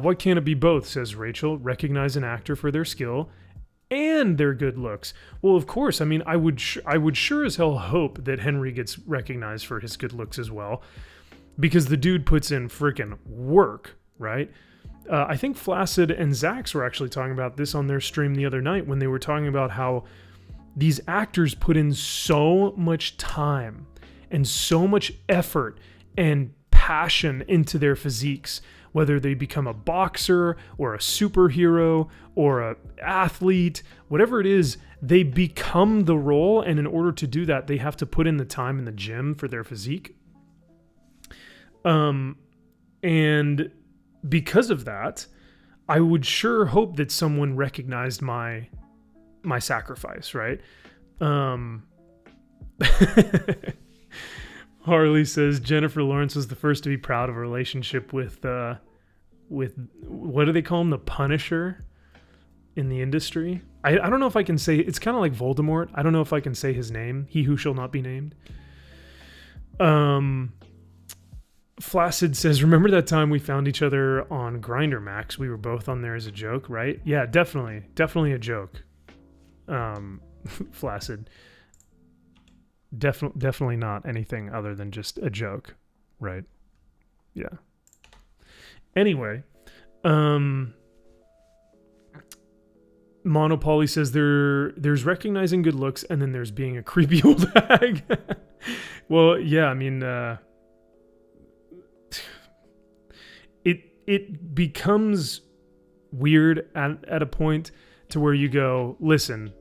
What can it be both, says Rachel. Recognize an actor for their skill and their good looks. Well, of course. I mean, I would sure as hell hope that Henry gets recognized for his good looks as well, because the dude puts in freaking work, right? I think Flaccid and Zaxx were actually talking about this on their stream the other night when they were talking about how these actors put in so much time and so much effort and passion into their physiques, whether they become a boxer or a superhero or an athlete, whatever it is, they become the role. And in order to do that, they have to put in the time in the gym for their physique. And because of that, I would sure hope that someone recognized my sacrifice, right? Harley says Jennifer Lawrence was the first to be proud of a relationship with what do they call him, the Punisher in the industry. I don't know if I can say, it's kind of like Voldemort. I don't know if I can say his name. He who shall not be named. Flaccid says, remember that time we found each other on Grindr, Max? We were both on there as a joke, right? Yeah, definitely a joke. Flaccid. Definitely not anything other than just a joke, right? Yeah. Anyway, Monopoly says there's recognizing good looks and then there's being a creepy old hag. Well, yeah, I mean, it becomes weird at a point to where you go, listen,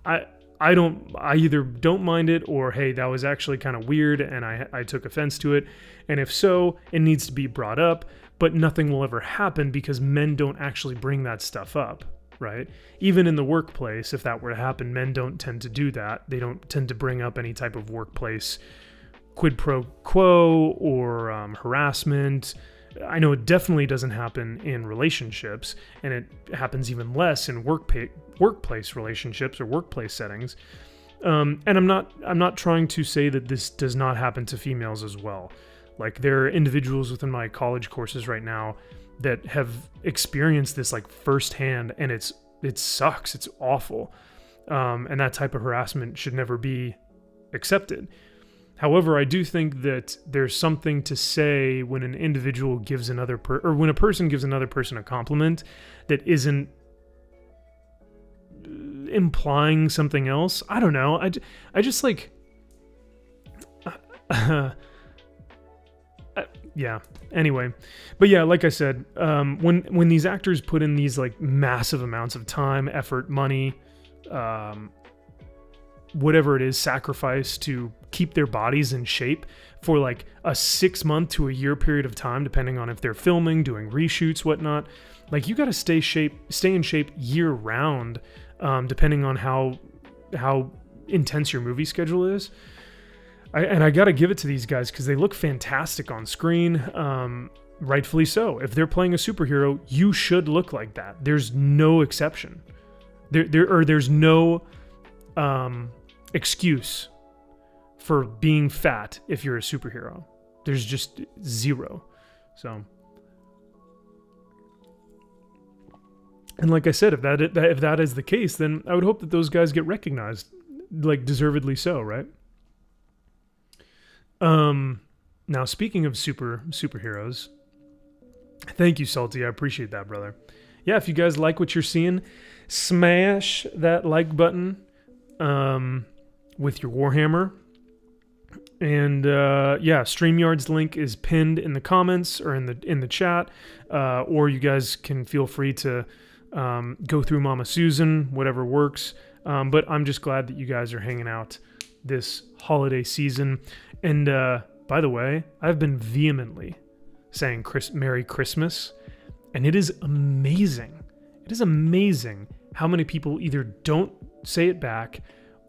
I either don't mind it or, hey, that was actually kind of weird and I took offense to it. And if so, it needs to be brought up, but nothing will ever happen because men don't actually bring that stuff up, right? Even in the workplace, if that were to happen, men don't tend to do that. They don't tend to bring up any type of workplace quid pro quo or harassment. I know it definitely doesn't happen in relationships, and it happens even less in workplace relationships or workplace settings. And I'm not trying to say that this does not happen to females as well. Like, there are individuals within my college courses right now that have experienced this like firsthand, and it sucks. It's awful. And that type of harassment should never be accepted. However, I do think that there's something to say when an individual gives or when a person gives another person a compliment that isn't implying something else. I don't know. I just like, yeah. Anyway, but yeah, like I said, when these actors put in these like massive amounts of time, effort, money, whatever it is, sacrifice to keep their bodies in shape for like a 6 month to a year period of time, depending on if they're filming, doing reshoots, whatnot. Like, you got to stay in shape year round, depending on how intense your movie schedule is. I got to give it to these guys because they look fantastic on screen. Rightfully so. If they're playing a superhero, you should look like that. There's no exception. There's no excuse for being fat if you're a superhero. There's just zero. So And like I said, if that is the case, then I would hope that those guys get recognized, like deservedly so, right? Now speaking of superheroes, thank you, Salty. I appreciate that, brother. Yeah, if you guys like what you're seeing, smash that like button with your Warhammer. And yeah, StreamYard's link is pinned in the comments or in the chat, or you guys can feel free to go through Mama Susan, whatever works. But I'm just glad that you guys are hanging out this holiday season. And by the way, I've been vehemently saying Merry Christmas, and it is amazing. It is amazing how many people either don't say it back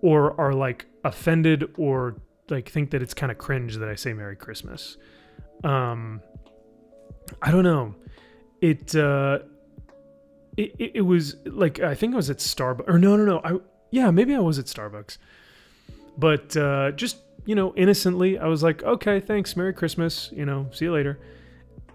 or are like offended or like think that it's kind of cringe that I say Merry Christmas. I don't know. It was like, I think I was at Starbucks, or no. Maybe I was at Starbucks, but just, innocently, I was like, okay, thanks, Merry Christmas, see you later.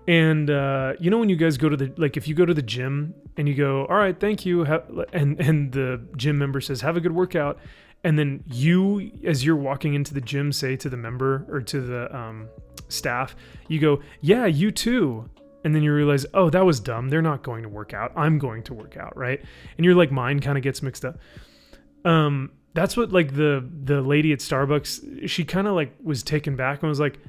And when you guys go to if you go to the gym and you go, all right, thank you, and the gym member says, have a good workout, and then you, as you're walking into the gym, say to the member or to the staff, you go, yeah, you too. And then you realize, oh, that was dumb. They're not going to work out. I'm going to work out, right? And your mind kind of gets mixed up. That's what the lady at Starbucks, she kind of was taken back and was like,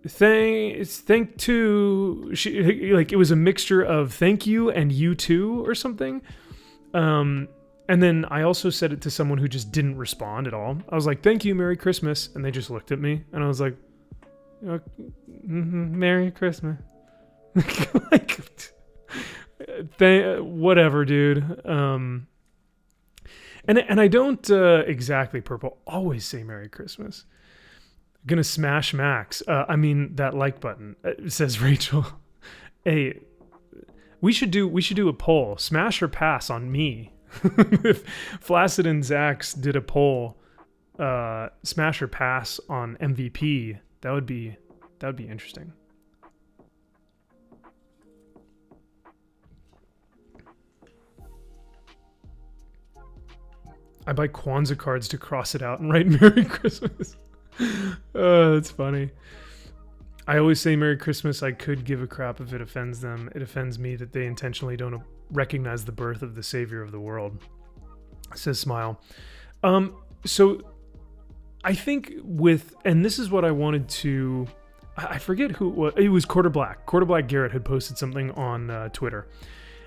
thank to, she it was a mixture of thank you and you too or something. And then I also said it to someone who just didn't respond at all. I was like, thank you, Merry Christmas. And they just looked at me and I was like, Merry Christmas. Whatever, dude. And I don't exactly, Purple, always say Merry Christmas. Gonna smash Max. That like button, says Rachel. Hey, we should do a poll. Smash or pass on me. If Flaccid and Zaxx did a poll, smash or pass on MVP, that would be interesting. I buy Kwanzaa cards to cross it out and write Merry Christmas. That's funny. I always say Merry Christmas. I could give a crap if it offends them. It offends me that they intentionally don't recognize the birth of the savior of the world, says Smile. So I think and this is what I wanted to, I forget who it was. It was Quarter Black Garrett had posted something on Twitter.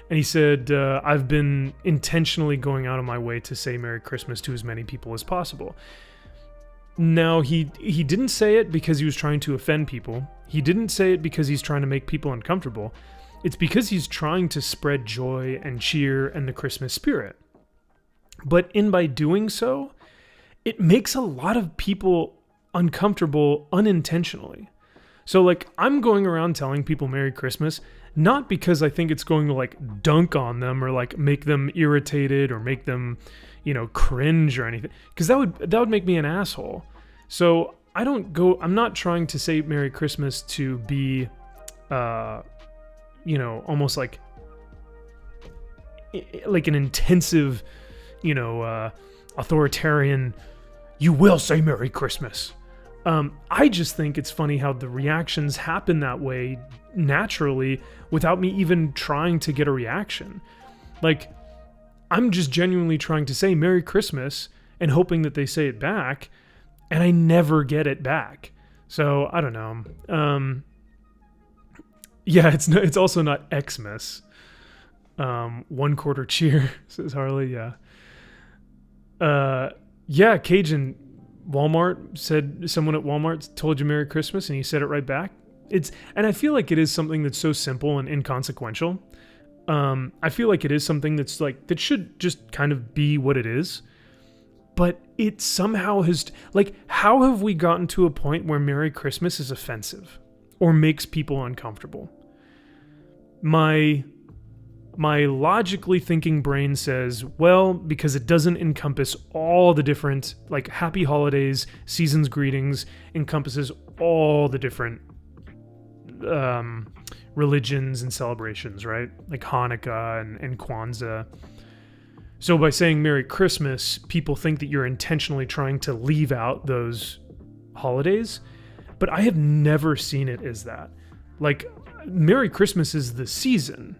And he said, I've been intentionally going out of my way to say Merry Christmas to as many people as possible. Now, he didn't say it because he was trying to offend people. He didn't say it because he's trying to make people uncomfortable. It's because he's trying to spread joy and cheer and the Christmas spirit. But by doing so, it makes a lot of people uncomfortable unintentionally. So, I'm going around telling people Merry Christmas, not because I think it's going to, dunk on them or, make them irritated or make them, cringe or anything. Because that would make me an asshole. So, I'm not trying to say Merry Christmas to be, almost like an intensive, authoritarian, you will say Merry Christmas. I just think it's funny how the reactions happen that way naturally without me even trying to get a reaction. I'm just genuinely trying to say Merry Christmas and hoping that they say it back, and I never get it back. So, I don't know. Yeah, it's also not Xmas. 1 quarter cheer, says Harley, yeah. Yeah, Cajun, Walmart said, someone at Walmart told you Merry Christmas and you said it right back. And I feel like it is something that's so simple and inconsequential. I feel like it is something that's that should just kind of be what it is. But it somehow has, how have we gotten to a point where Merry Christmas is offensive or makes people uncomfortable? My logically thinking brain says, well, because it doesn't encompass all the different, happy holidays, season's greetings, encompasses all the different religions and celebrations, right? Like Hanukkah and Kwanzaa. So by saying Merry Christmas, people think that you're intentionally trying to leave out those holidays, but I have never seen it as that. Like, Merry Christmas is the season.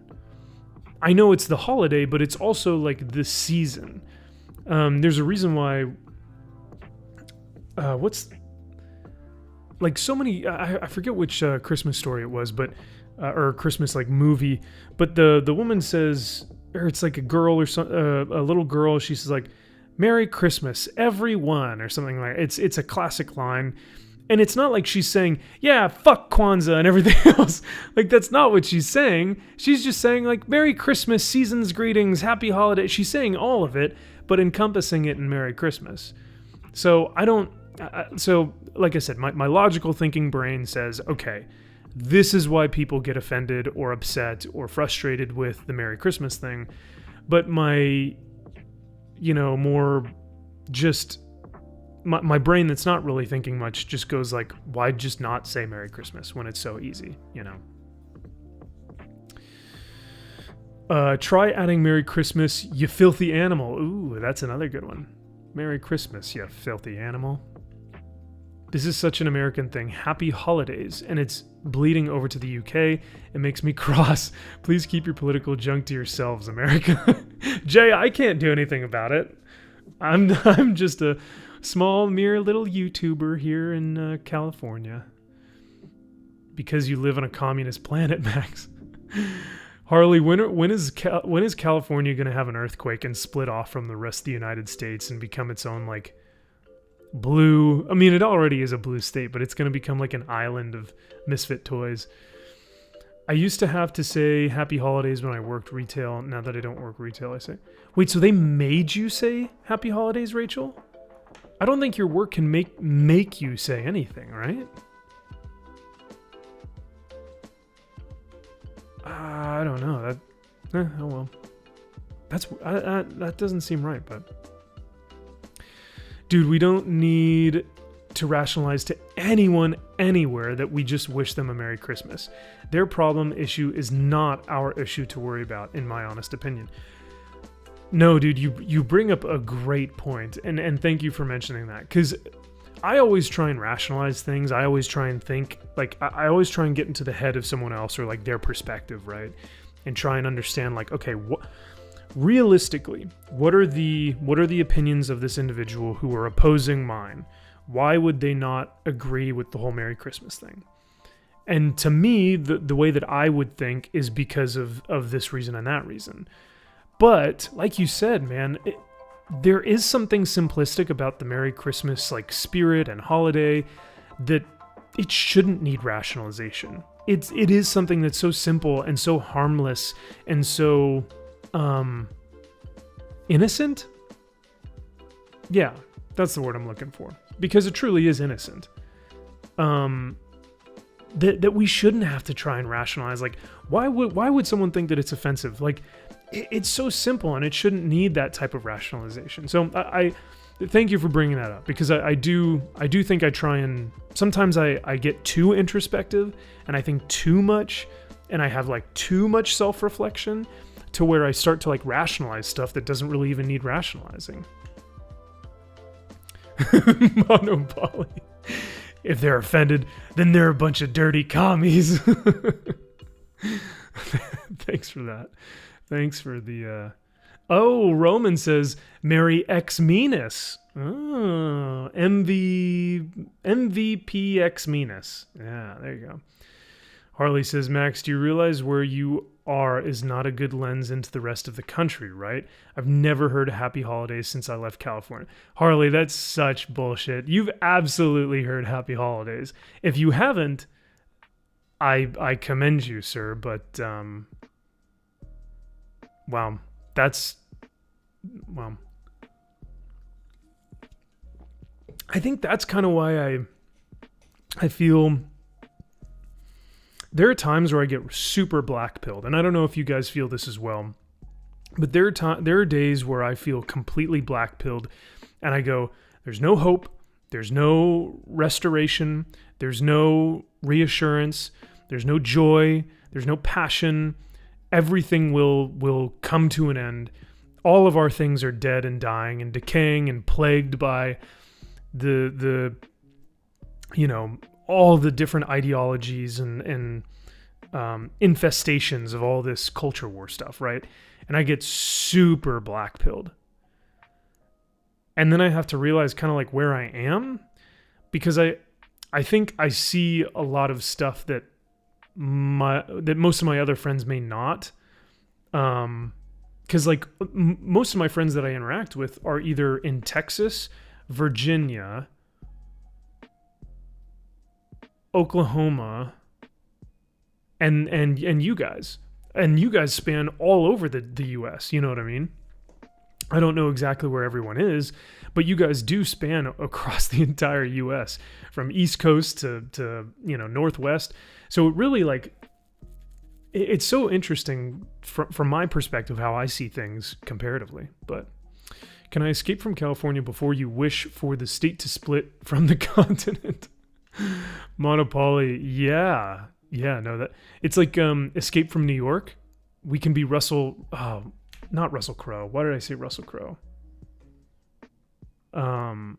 I know it's the holiday, but it's also like the season. There's a reason why. What's like so many? I forget which Christmas story it was, but or Christmas like movie. But the woman says, or it's like a girl or a little girl. She says like, "Merry Christmas, everyone," or something like. It's a classic line. And it's not like she's saying, yeah, fuck Kwanzaa and everything else. Like, that's not what she's saying. She's just saying, like, Merry Christmas, season's greetings, happy holiday. She's saying all of it, but encompassing it in Merry Christmas. So so like I said, my logical thinking brain says, okay, this is why people get offended or upset or frustrated with the Merry Christmas thing. But my, more just... My brain that's not really thinking much just goes like, why just not say Merry Christmas when it's so easy, Try adding Merry Christmas, you filthy animal. Ooh, that's another good one. Merry Christmas, you filthy animal. This is such an American thing. Happy holidays. And it's bleeding over to the UK. It makes me cross. Please keep your political junk to yourselves, America. Jay, I can't do anything about it. I'm just a small, mere little YouTuber here in California. Because you live on a communist planet, Max. Harley, when is California going to have an earthquake and split off from the rest of the United States and become its own, like, blue... I mean, it already is a blue state, but it's going to become like an island of misfit toys. I used to have to say Happy Holidays when I worked retail. Now that I don't work retail, I say... Wait, so they made you say Happy Holidays, Rachel? I don't think your work can make you say anything, right? I don't know. Oh well. That doesn't seem right, but... Dude, we don't need to rationalize to anyone anywhere that we just wish them a Merry Christmas. Their problem issue is not our issue to worry about, in my honest opinion. No, dude, you bring up a great point, and thank you for mentioning that, because I always try and rationalize things. I always try and think, like, I always try and get into the head of someone else, or like their perspective, right? And try and understand, like, okay, realistically, what are the opinions of this individual who are opposing mine? Why would they not agree with the whole Merry Christmas thing? And to me, the way that I would think is because of this reason and that reason. But, like you said, man, there is something simplistic about the Merry Christmas, like, spirit and holiday that it shouldn't need rationalization. It is something that's so simple and so harmless and so, innocent? Yeah, that's the word I'm looking for. Because it truly is innocent. That we shouldn't have to try and rationalize. Like, why would someone think that it's offensive? Like, it's so simple, and it shouldn't need that type of rationalization. So I thank you for bringing that up, because I do think I try and sometimes I get too introspective, and I think too much, and I have like too much self-reflection to where I start to like rationalize stuff that doesn't really even need rationalizing. Monopoly. If they're offended, then they're a bunch of dirty commies. Thanks for that. Thanks for the... Oh, Roman says, Merry Xmas. Oh, MVP Xmas. Yeah, there you go. Harley says, Max, do you realize where you are is not a good lens into the rest of the country, right? I've never heard Happy Holidays since I left California. Harley, that's such bullshit. You've absolutely heard Happy Holidays. If you haven't, I commend you, sir, but wow, I think that's kind of why I feel there are times where I get super black-pilled, and I don't know if you guys feel this as well, but there are days where I feel completely black-pilled, and I go, there's no hope, there's no restoration, there's no reassurance, there's no joy, There's no passion. Everything will come to an end. All of our things are dead and dying and decaying and plagued by the all the different ideologies and infestations of all this culture war stuff, right? And I get super black-pilled. And then I have to realize kind of like where I am, because I think I see a lot of stuff that most of my other friends may not. Because like most of my friends that I interact with are either in Texas, Virginia, Oklahoma, and you guys. And you guys span all over the US, you know what I mean? I don't know exactly where everyone is, but you guys do span across the entire US, from East Coast to Northwest. So it really, like, it's so interesting from my perspective how I see things comparatively. But can I escape from California before you wish for the state to split from the continent? Monopoly, yeah, no, that it's like Escape from New York. We can be not Russell Crowe. Why did I say Russell Crowe? Why am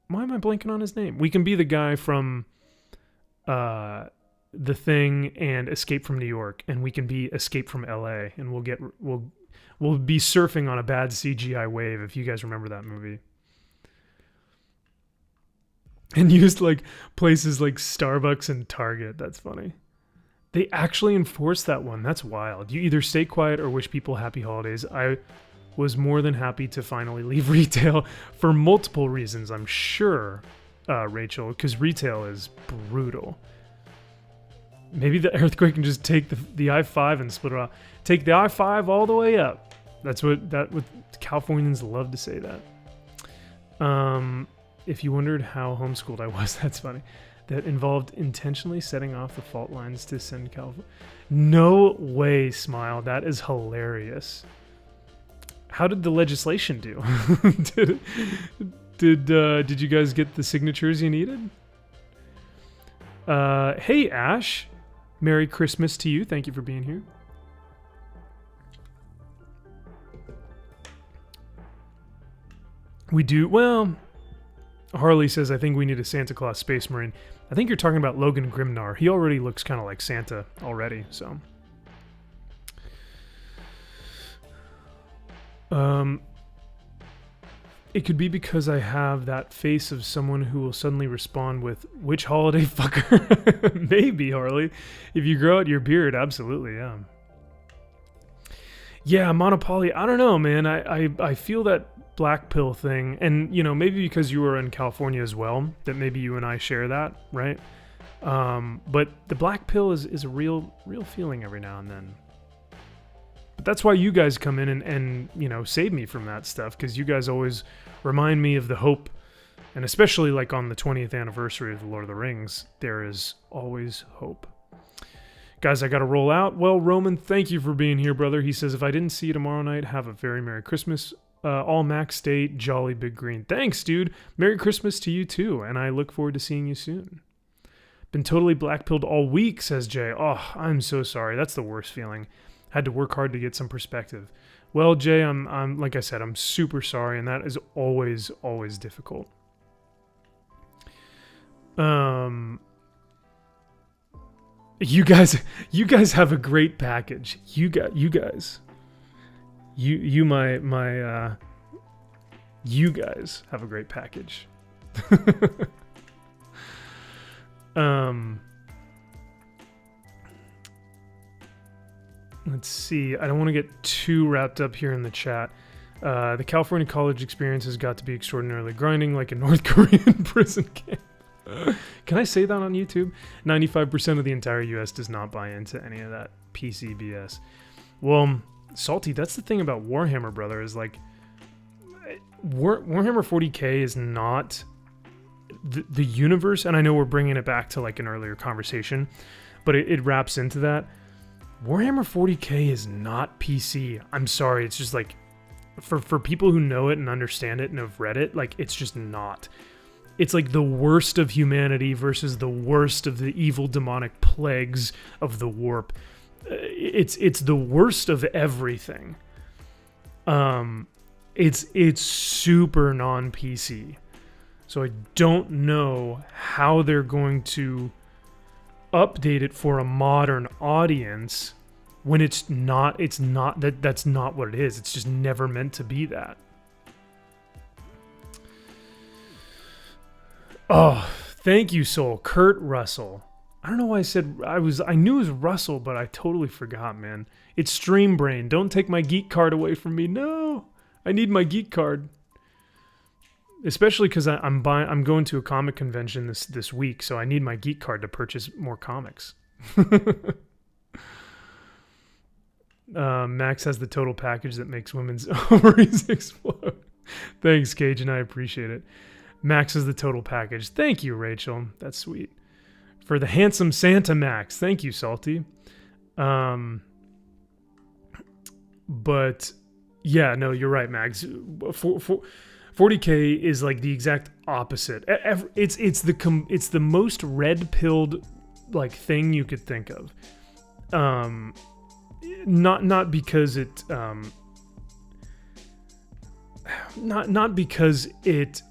I blanking on his name? We can be the guy from The Thing and Escape from New York, and we can be Escape from LA, and we'll be surfing on a bad CGI wave, if you guys remember that movie. And used like places like Starbucks and Target. That's funny. They actually enforced that one. That's wild. You either stay quiet or wish people happy holidays. I was more than happy to finally leave retail for multiple reasons, I'm sure, Rachel, because retail is brutal. Maybe the earthquake can just take the I-5 and split it off. Take the I-5 all the way up. That's what Californians love to say that. If you wondered how homeschooled I was, that's funny. That involved intentionally setting off the fault lines to send California. No way, Smile. That is hilarious. How did the legislation do? Did you guys get the signatures you needed? Hey, Ash. Merry Christmas to you. Thank you for being here. We do, well... Harley says, I think we need a Santa Claus Space Marine. I think you're talking about Logan Grimnar. He already looks kind of like Santa already, so. It could be because I have that face of someone who will suddenly respond with, which holiday fucker? Maybe, Harley. If you grow out your beard, absolutely, yeah. Yeah, Monopoly, I don't know, man. I feel that black pill thing, and maybe because you were in California as well, that maybe you and I share that, right? But the black pill is a real feeling every now and then. But that's why you guys come in and save me from that stuff, because you guys always remind me of the hope, and especially like on the 20th anniversary of The Lord of the Rings, there is always hope. Guys, I gotta roll out. Well, Roman, thank you for being here, brother. He says, if I didn't see you tomorrow night, have a very Merry Christmas. All Mac State, Jolly Big Green. Thanks, dude. Merry Christmas to you, too, and I look forward to seeing you soon. Been totally black-pilled all week, says Jay. Oh, I'm so sorry. That's the worst feeling. Had to work hard to get some perspective. Well, Jay, I'm like I said, I'm super sorry, and that is always difficult. You guys have a great package. You guys. You guys have a great package. Let's see. I don't want to get too wrapped up here in the chat. The California college experience has got to be extraordinarily grinding, like a North Korean prison camp. Can I say that on YouTube? 95% of the entire US does not buy into any of that PC BS. Well, Salty, that's the thing about Warhammer, brother, is like Warhammer 40k is not the universe, and I know we're bringing it back to like an earlier conversation, but it wraps into that. Warhammer 40k is not PC. I'm sorry, it's just like for people who know it and understand it and have read it, like it's just not. it's like the worst of humanity versus the worst of the evil demonic plagues of the warp. It's the worst of everything. It's super non-PC. So I don't know how they're going to update it for a modern audience when that's not what it is. It's just never meant to be that. Oh, thank you, Soul. Kurt Russell. I don't know why I said I knew it was Russell, but I totally forgot, man. It's Stream Brain. Don't take my geek card away from me. No, I need my geek card. Especially because I'm going to a comic convention this week, so I need my geek card to purchase more comics. Max has the total package that makes women's ovaries explode. Thanks, Cajun. I appreciate it. Max is the total package. Thank you, Rachel. That's sweet. For the handsome Santa, Max. Thank you, Salty. But yeah, no, you're right, Max. 40K is like the exact opposite. It's the most red-pilled like thing you could think of. Not because it not because it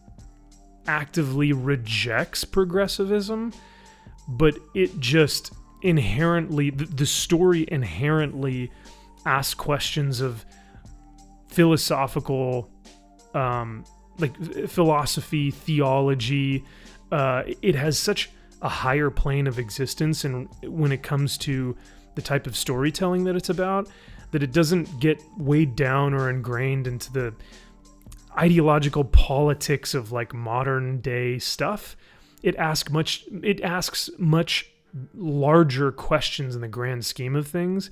actively rejects progressivism, but it just inherently the story inherently asks questions of philosophical like philosophy, theology. It has such a higher plane of existence, and when it comes to the type of storytelling that it's about, that it doesn't get weighed down or ingrained into the ideological politics of like modern day stuff. It asks much larger questions in the grand scheme of things.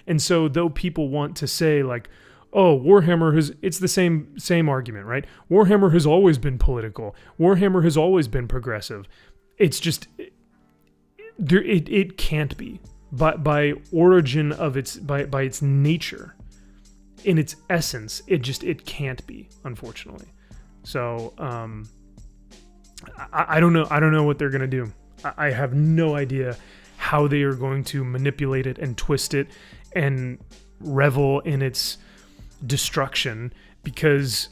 And so though people want to say like, oh, Warhammer it's the same argument, right? Warhammer has always been political. Warhammer has always been progressive. It's just, it can't be. By origin of by its nature, in its essence, it can't be, unfortunately. So I don't know what they're gonna do. I have no idea how they are going to manipulate it and twist it and revel in its destruction, because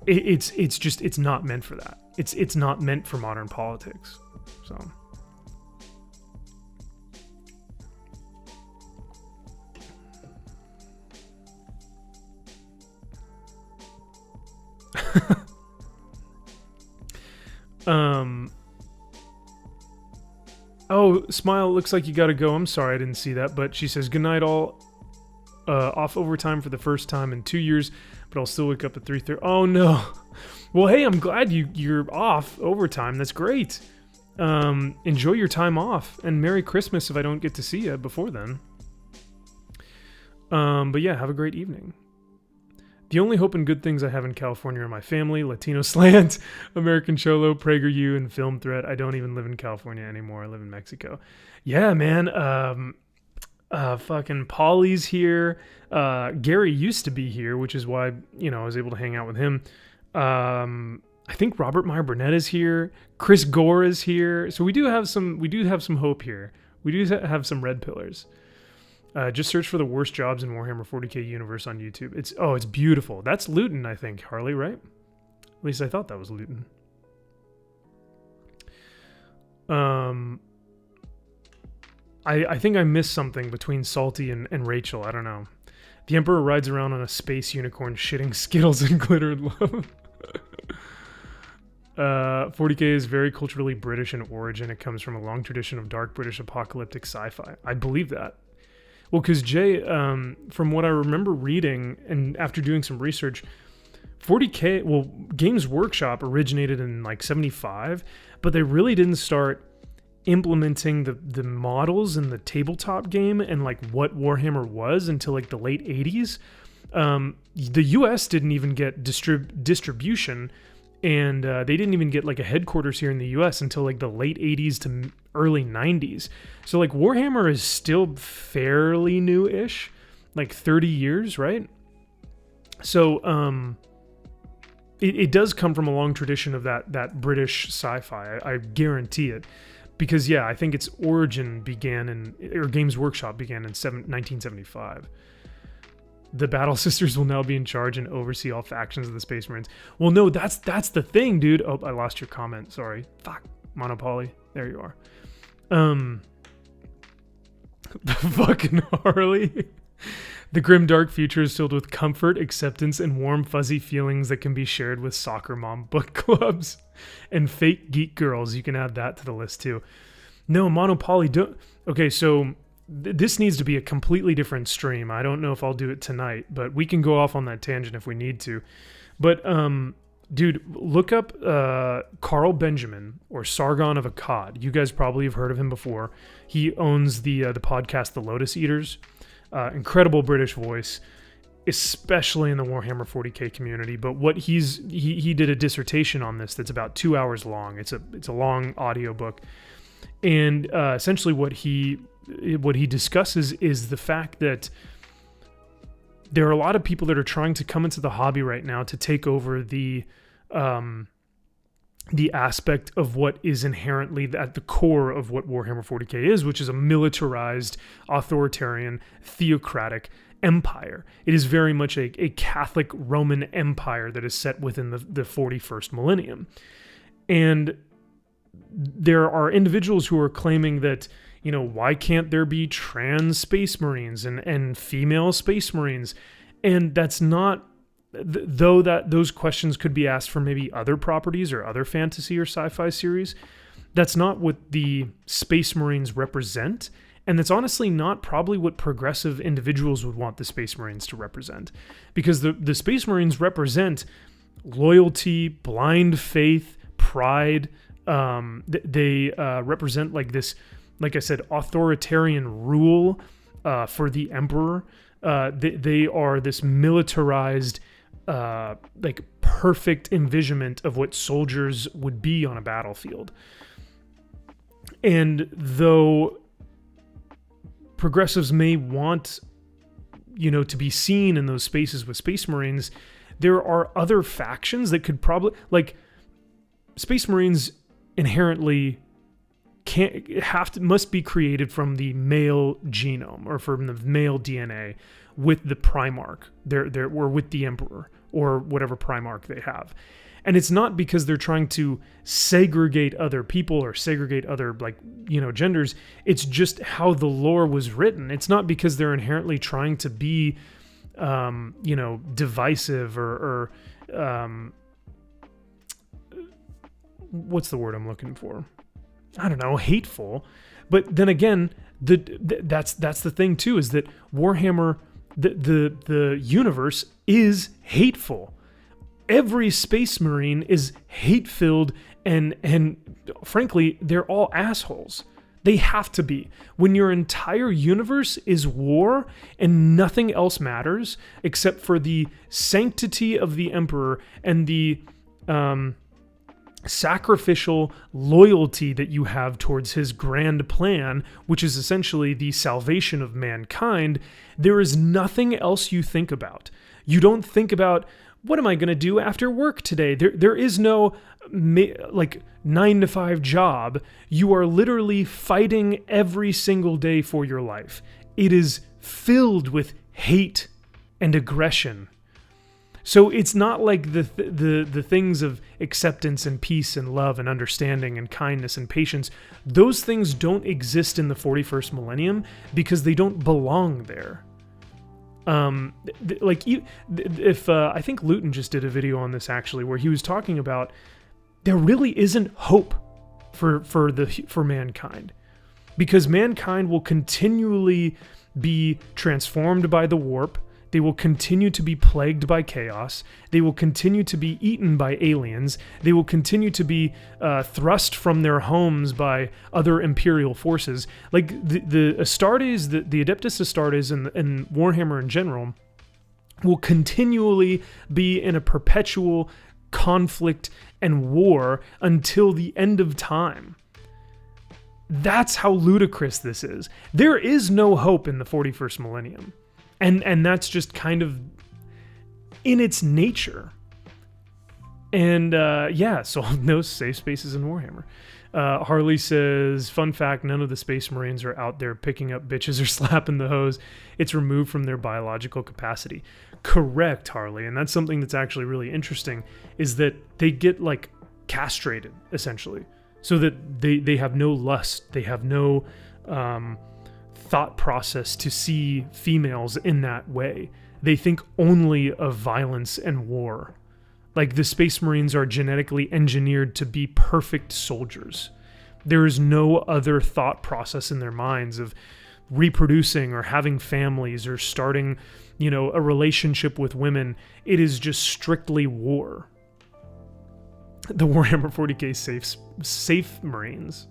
it's not meant for that. It's not meant for modern politics. So. Oh, Smile, looks like you gotta go. I'm sorry I didn't see that, but she says, good night all. Off overtime for the first time in 2 years, but I'll still wake up at 3:30. Oh no. Well, hey, I'm glad you're off overtime. That's great. Enjoy your time off, and Merry Christmas if I don't get to see you before then. But yeah, have a great evening. The only hope and good things I have in California are my family, Latino Slant, American Cholo, PragerU, and Film Threat. I don't even live in California anymore. I live in Mexico. Yeah, man. Fucking Paulie's here. Gary used to be here, which is why, I was able to hang out with him. I think Robert Meyer Burnett is here. Chris Gore is here. So we do have some hope here. We do have some red pillars. Just search for the worst jobs in Warhammer 40k universe on YouTube. It's beautiful. That's Luton, I think, Harley, right? At least I thought that was Luton. I think I missed something between Salty and Rachel. I don't know. The Emperor rides around on a space unicorn shitting Skittles and glittered love. 40k is very culturally British in origin. It comes from a long tradition of dark British apocalyptic sci-fi. I believe that. Well, because Jay, from what I remember reading and after doing some research, 40k, well, Games Workshop originated in like 75, but they really didn't start implementing the models in the tabletop game and like what Warhammer was until like the late 80s. The US didn't even get distribution, and they didn't even get like a headquarters here in the US until like the late 80s to early 90s. So like Warhammer is still fairly new-ish, like 30 years, right? So it does come from a long tradition of that British sci-fi. I guarantee it. Because, yeah, I think its origin Games Workshop began in 1975. The Battle Sisters will now be in charge and oversee all factions of the Space Marines. Well, no, that's the thing, dude. Oh, I lost your comment. Sorry. Fuck. Monopoly. There you are. The fucking Harley. The grim dark future is filled with comfort, acceptance, and warm fuzzy feelings that can be shared with soccer mom book clubs and fake geek girls. You can add that to the list too. No, Monopoly don't. Okay, so this needs to be a completely different stream. I don't know if I'll do it tonight, but we can go off on that tangent if we need to. But dude, look up Carl Benjamin or Sargon of Akkad. You guys probably have heard of him before. He owns the podcast The Lotus Eaters. Incredible British voice, especially in the Warhammer 40k community. But what he did a dissertation on this that's about 2 hours long. It's a long audiobook. And essentially what he discusses is the fact that there are a lot of people that are trying to come into the hobby right now to take over the aspect of what is inherently at the core of what Warhammer 40k is, which is a militarized, authoritarian, theocratic empire. It is very much a Catholic Roman empire that is set within the 41st millennium. And there are individuals who are claiming that, you know, why can't there be trans space marines and female space marines? And that's not, though that those questions could be asked for maybe other properties or other fantasy or sci-fi series, that's not what the Space Marines represent. And that's honestly not probably what progressive individuals would want the Space Marines to represent. Because the Space Marines represent loyalty, blind faith, pride. They represent like this, like I said, authoritarian rule for the Emperor. They are this militarized, like perfect envisionment of what soldiers would be on a battlefield. And though progressives may want, you know, to be seen in those spaces with Space Marines, there are other factions that could probably, like, Space Marines inherently must be created from the male genome or from the male DNA with the Primarch, or with the Emperor, or whatever Primarch they have. And it's not because they're trying to segregate other people or segregate other, like, you know, genders. It's just how the lore was written. It's not because they're inherently trying to be, you know, divisive or what's the word I'm looking for? I don't know, hateful. But then again, that's the thing too, is that Warhammer, the universe is hateful. Every Space Marine is hate-filled, and frankly, they're all assholes. They have to be. When your entire universe is war and nothing else matters except for the sanctity of the Emperor and the sacrificial loyalty that you have towards his grand plan, which is essentially the salvation of mankind, there is nothing else you think about. You don't think about, what am I going to do after work today? There is no like 9-to-5 job. You are literally fighting every single day for your life. It is filled with hate and aggression. So it's not like the things of acceptance and peace and love and understanding and kindness and patience. Those things don't exist in the 41st millennium because they don't belong there. Like, if I think Luton just did a video on this actually, where he was talking about there really isn't hope for mankind, because mankind will continually be transformed by the warp. They will continue to be plagued by chaos. They will continue to be eaten by aliens. They will continue to be thrust from their homes by other Imperial forces. Like the Astartes, the Adeptus Astartes and Warhammer in general will continually be in a perpetual conflict and war until the end of time. That's how ludicrous this is. There is no hope in the 41st millennium. And that's just kind of in its nature. And yeah, so no safe spaces in Warhammer. Harley says, fun fact, none of the Space Marines are out there picking up bitches or slapping the hose. It's removed from their biological capacity. Correct, Harley. And that's something that's actually really interesting, is that they get like castrated, essentially. So that they have no lust. They have no thought process to see females in that way. They think only of violence and war. Like, the Space Marines are genetically engineered to be perfect soldiers. There is no other thought process in their minds of reproducing or having families or starting, you know, a relationship with women. It is just strictly war. The Warhammer 40k safe Marines.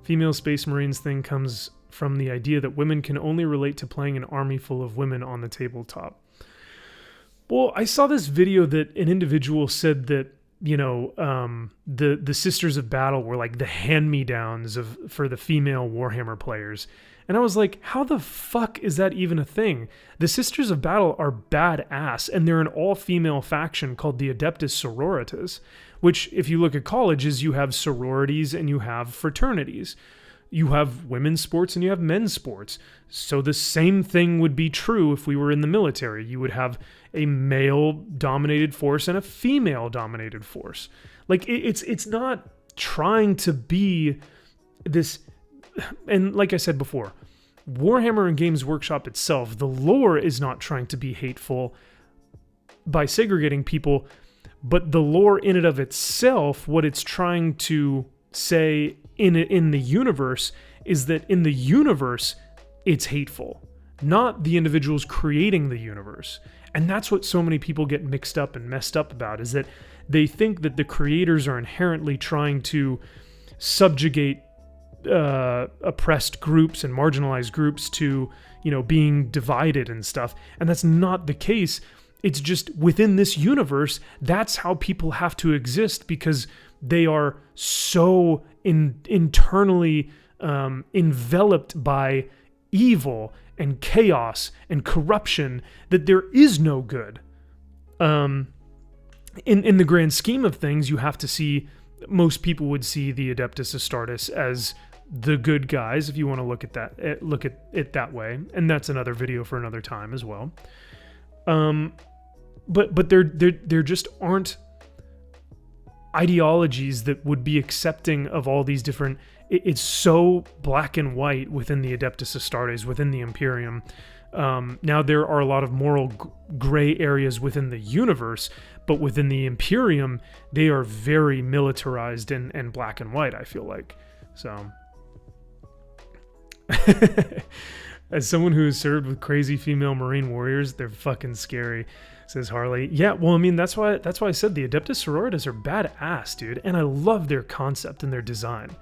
Female Space Marines thing comes from the idea that women can only relate to playing an army full of women on the tabletop. Well, I saw this video that an individual said that, you know, the Sisters of Battle were like the hand-me-downs for the female Warhammer players. And I was like, how the fuck is that even a thing? The Sisters of Battle are badass, and they're an all-female faction called the Adeptus Sororitas, which, if you look at colleges, you have sororities and you have fraternities. You have women's sports and you have men's sports. So the same thing would be true if we were in the military. You would have a male-dominated force and a female-dominated force. Like, it's not trying to be this... And like I said before, Warhammer and Games Workshop itself, the lore is not trying to be hateful by segregating people, but the lore in and of itself, what it's trying to say in the universe is that in the universe, it's hateful, not the individuals creating the universe. And that's what so many people get mixed up and messed up about, is that they think that the creators are inherently trying to subjugate oppressed groups and marginalized groups to, you know, being divided and stuff. And that's not the case. It's just within this universe, that's how people have to exist, because they are so internally enveloped by evil and chaos and corruption that there is no good. In the grand scheme of things, you have to see, most people would see the Adeptus Astartes as the good guys, if you want to look at it that way, and that's another video for another time as well. But there just aren't ideologies that would be accepting of all these different... It's so black and white within the Adeptus Astartes, within the Imperium. Now, there are a lot of moral gray areas within the universe, but within the Imperium, they are very militarized and black and white, I feel like. So, as someone who has served with crazy female Marine warriors, they're fucking scary, says Harley. Yeah, well, I mean, that's why I said the Adeptus Sororitas are badass, dude, and I love their concept and their design.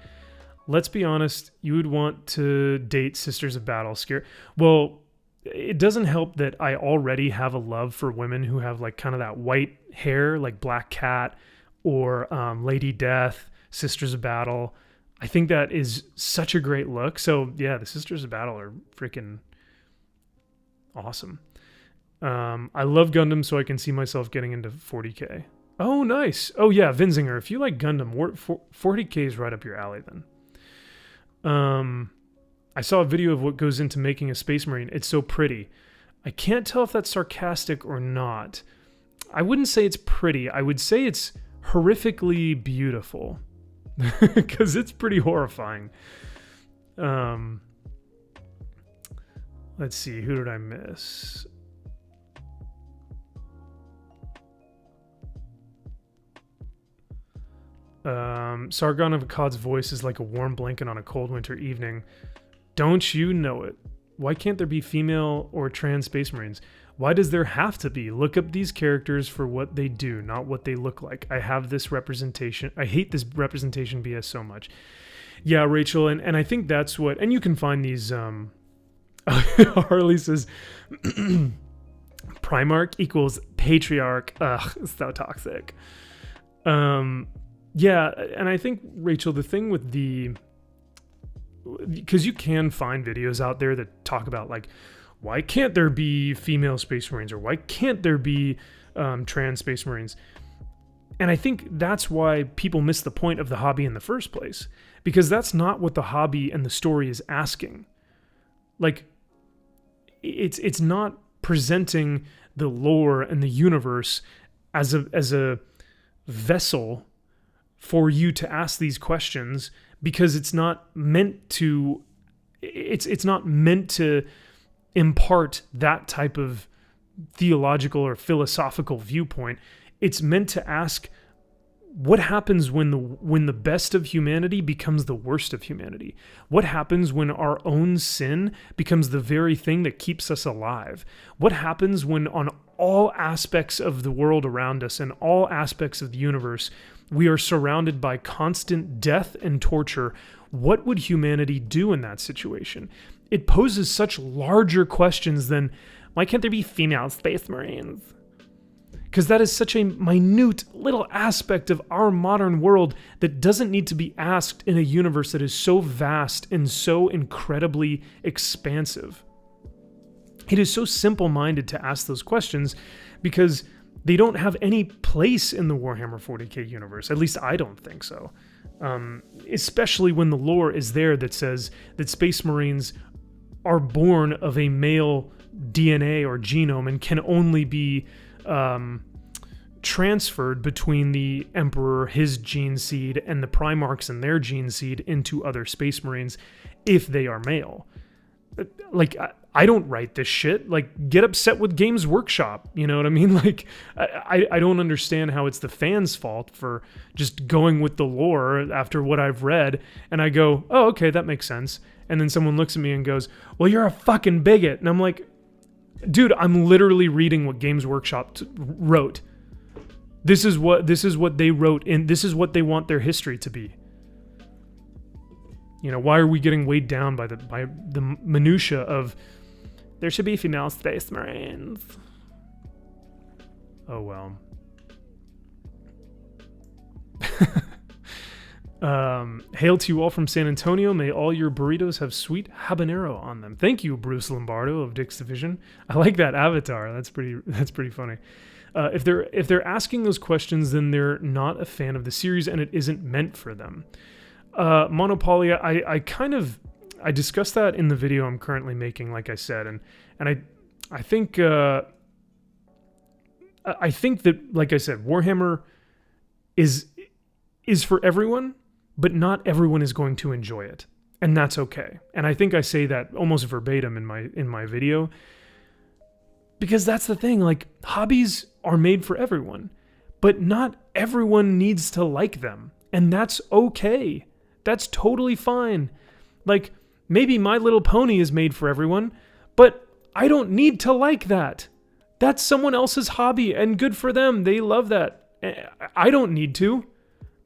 Let's be honest, you would want to date Sisters of Battle. Well, it doesn't help that I already have a love for women who have like kind of that white hair, like Black Cat or Lady Death, Sisters of Battle. I think that is such a great look. So yeah, the Sisters of Battle are freaking awesome. I love Gundam, so I can see myself getting into 40k. Oh, nice. Oh yeah, Vinzinger, if you like Gundam, 40k is right up your alley then. I saw a video of what goes into making a Space Marine. It's so pretty. I can't tell if that's sarcastic or not. I wouldn't say it's pretty. I would say it's horrifically beautiful. Because it's pretty horrifying. Let's see. Who did I miss? Sargon of Akkad's voice is like a warm blanket on a cold winter evening. Don't you know it? Why can't there be female or trans Space Marines? Why does there have to be? Look up these characters for what they do, not what they look like. I hate this representation BS so much. Yeah, Rachel, and I think that's what... And you can find these... Harley says... Primarch equals patriarch. Ugh, it's so toxic. Yeah, and I think, Rachel, the thing with the... Because you can find videos out there that talk about, like, why can't there be female Space Marines? Or why can't there be trans Space Marines? And I think that's why people miss the point of the hobby in the first place, because that's not what the hobby and the story is asking. Like, it's not presenting the lore and the universe as a vessel for you to ask these questions, because it's not meant to impart that type of theological or philosophical viewpoint. It's meant to ask, what happens when the best of humanity becomes the worst of humanity? What happens when our own sin becomes the very thing that keeps us alive? What happens when on all aspects of the world around us and all aspects of the universe, we are surrounded by constant death and torture? What would humanity do in that situation? It poses such larger questions than, why can't there be female space marines? Because that is such a minute little aspect of our modern world that doesn't need to be asked in a universe that is so vast and so incredibly expansive. It is so simple-minded to ask those questions because they don't have any place in the Warhammer 40k universe. At least I don't think so. Especially when the lore is there that says that Space Marines are born of a male DNA or genome and can only be transferred between the Emperor, his gene seed, and the Primarchs and their gene seed into other Space Marines if they are male. Like, I don't write this shit. Like, get upset with Games Workshop. You know what I mean? Like, I don't understand how it's the fans' fault for just going with the lore after what I've read. And I go, oh, okay, that makes sense. And then someone looks at me and goes, well, you're a fucking bigot. And I'm like, dude, I'm literally reading what Games Workshop wrote. This is what they wrote, and this is what they want their history to be. You know, why are we getting weighed down by the minutia of there should be female Space Marines? Oh well. Hail to you all from San Antonio. May all your burritos have sweet habanero on them. Thank you, Bruce Lombardo of Dick's Division. I like that avatar. That's pretty funny. If they're asking those questions, then they're not a fan of the series, and it isn't meant for them. Monopolia, I discussed that in the video I'm currently making, like I said, and I think that, like I said, Warhammer is for everyone, but not everyone is going to enjoy it, and that's okay. And I think I say that almost verbatim in my video, because that's the thing. Like, hobbies are made for everyone, but not everyone needs to like them, and that's okay. That's totally fine. Like, maybe My Little Pony is made for everyone, but I don't need to like that. That's someone else's hobby, and good for them. They love that. I don't need to.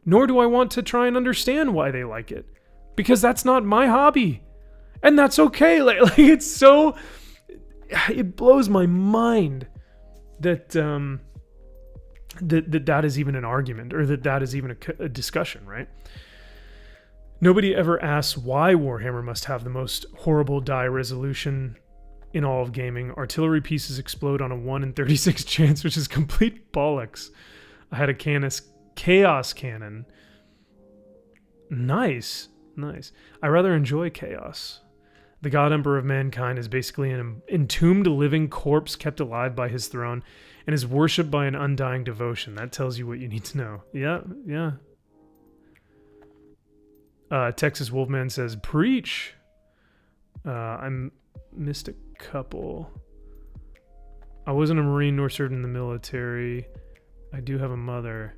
Nor do I want to try and understand why they like it, because that's not my hobby, and that's okay. Like it's so, it blows my mind that that is even an argument, or that is even a discussion, right? Nobody ever asks why Warhammer must have the most horrible die resolution in all of gaming. Artillery pieces explode on a 1 in 36 chance, which is complete bollocks. I had a Chaos Cannon. Nice. I rather enjoy Chaos. The God Emperor of Mankind is basically an entombed living corpse kept alive by his throne and is worshipped by an undying devotion. That tells you what you need to know. Yeah. Texas Wolfman says, preach. I missed a couple. I wasn't a Marine nor served in the military. I do have a mother.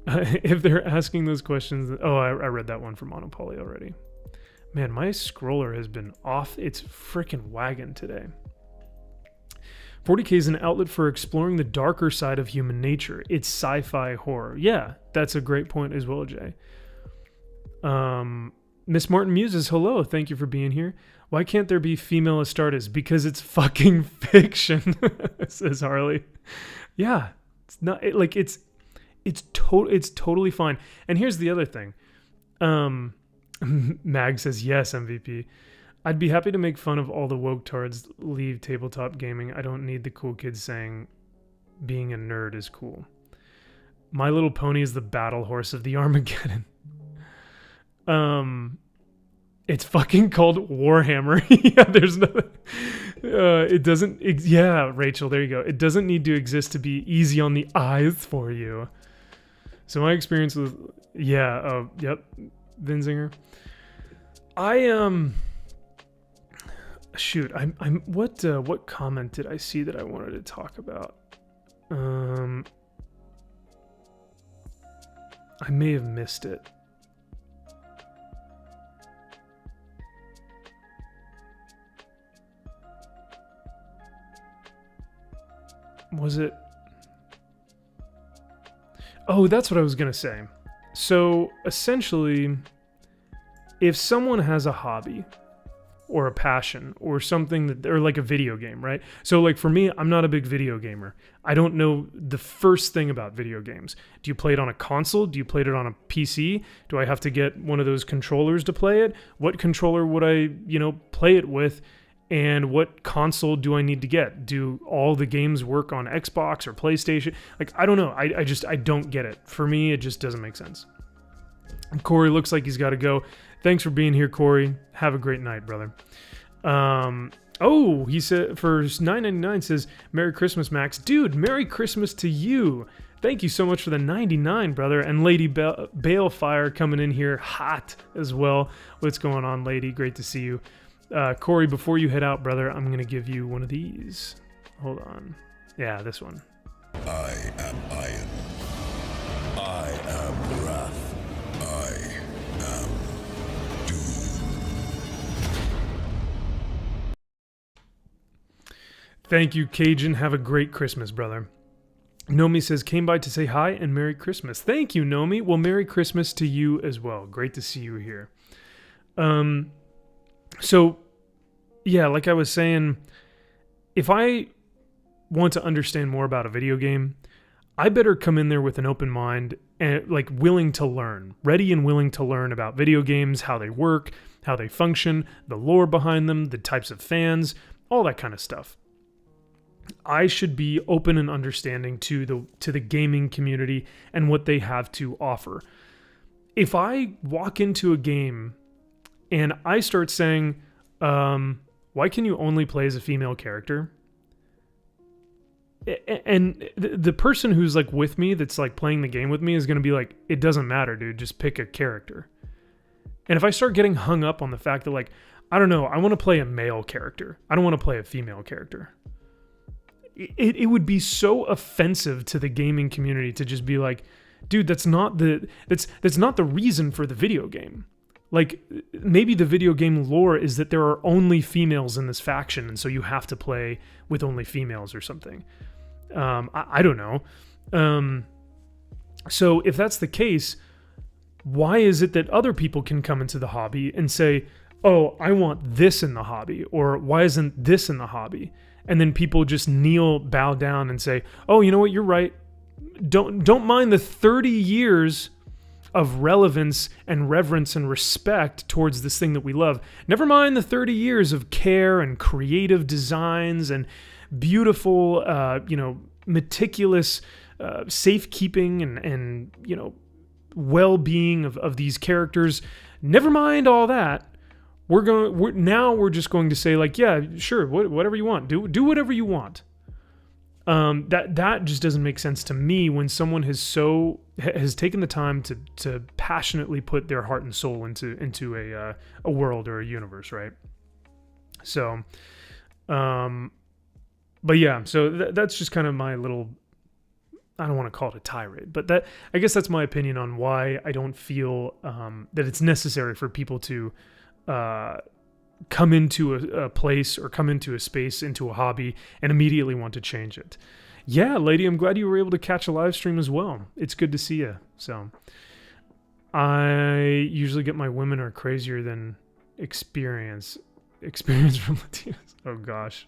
If they're asking those questions... Oh, I read that one from Monopoly already. Man, my scroller has been off its frickin' wagon today. 40k is an outlet for exploring the darker side of human nature. It's sci-fi horror. Yeah, that's a great point as well, Jay. Miss Martin Muses, hello, thank you for being here. Why can't there be female Astartes? Because it's fucking fiction, says Harley. Yeah, it's not like it's totally fine. And here's the other thing. Mag says, yes, MVP. I'd be happy to make fun of all the woke tards leave tabletop gaming. I don't need the cool kids saying being a nerd is cool. My Little Pony is the battle horse of the Armageddon. It's fucking called Warhammer. Yeah, there's no... it doesn't... yeah, Rachel, there you go. It doesn't need to exist to be easy on the eyes for you. So my experience with... Yeah, oh, yep. Vinzinger. Shoot, I'm what comment did I see that I wanted to talk about? I may have missed it. Was it? Oh, that's what I was gonna say. So essentially, if someone has a hobby or a passion or something that, or like a video game, right? So like for me, I'm not a big video gamer. I don't know the first thing about video games. Do you play it on a console? Do you play it on a PC? Do I have to get one of those controllers to play it? What controller would I, play it with? And what console do I need to get? Do all the games work on Xbox or PlayStation? Like, I don't know. I don't get it. For me, it just doesn't make sense. Corey looks like he's got to go. Thanks for being here, Corey. Have a great night, brother. Oh, he said for $9.99 says, Merry Christmas, Max. Dude, Merry Christmas to you. Thank you so much for the 99, brother. And Lady Balefire coming in here hot as well. What's going on, lady? Great to see you. Corey, before you head out, brother, I'm going to give you one of these. Hold on. Yeah, this one. I am iron. I am wrath. I am doom. Thank you, Cajun. Have a great Christmas, brother. Nomi says, came by to say hi and Merry Christmas. Thank you, Nomi. Well, Merry Christmas to you as well. Great to see you here. So, yeah, like I was saying, if I want to understand more about a video game, I better come in there with an open mind and like willing to learn, ready and willing to learn about video games, how they work, how they function, the lore behind them, the types of fans, all that kind of stuff. I should be open and understanding to the gaming community and what they have to offer. If I walk into a game and I start saying, why can you only play as a female character? And the person who's like with me, that's like playing the game with me, is going to be like, it doesn't matter, dude, just pick a character. And if I start getting hung up on the fact that like, I don't know, I want to play a male character, I don't want to play a female character. It would be so offensive to the gaming community to just be like, dude, that's not the reason for the video game. Like, maybe the video game lore is that there are only females in this faction, and so you have to play with only females or something. I don't know. So if that's the case, why is it that other people can come into the hobby and say, oh, I want this in the hobby, or why isn't this in the hobby? And then people just bow down and say, oh, you know what, you're right. Don't mind the 30 years of relevance and reverence and respect towards this thing that we love. Never mind the 30 years of care and creative designs and beautiful, meticulous safekeeping and well-being of these characters. Never mind all that. We're just going to say like, yeah, sure, whatever you want. Do whatever you want. That just doesn't make sense to me when someone has taken the time to passionately put their heart and soul into a world or a universe, right? So, but yeah, so that's just kind of my little, I don't want to call it a tirade, but I guess that's my opinion on why I don't feel that it's necessary for people to come into a place or come into a space, into a hobby, and immediately want to change it. Yeah, lady, I'm glad you were able to catch a live stream as well. It's good to see you. So I usually get my women are crazier than experience from Latinos. Oh gosh.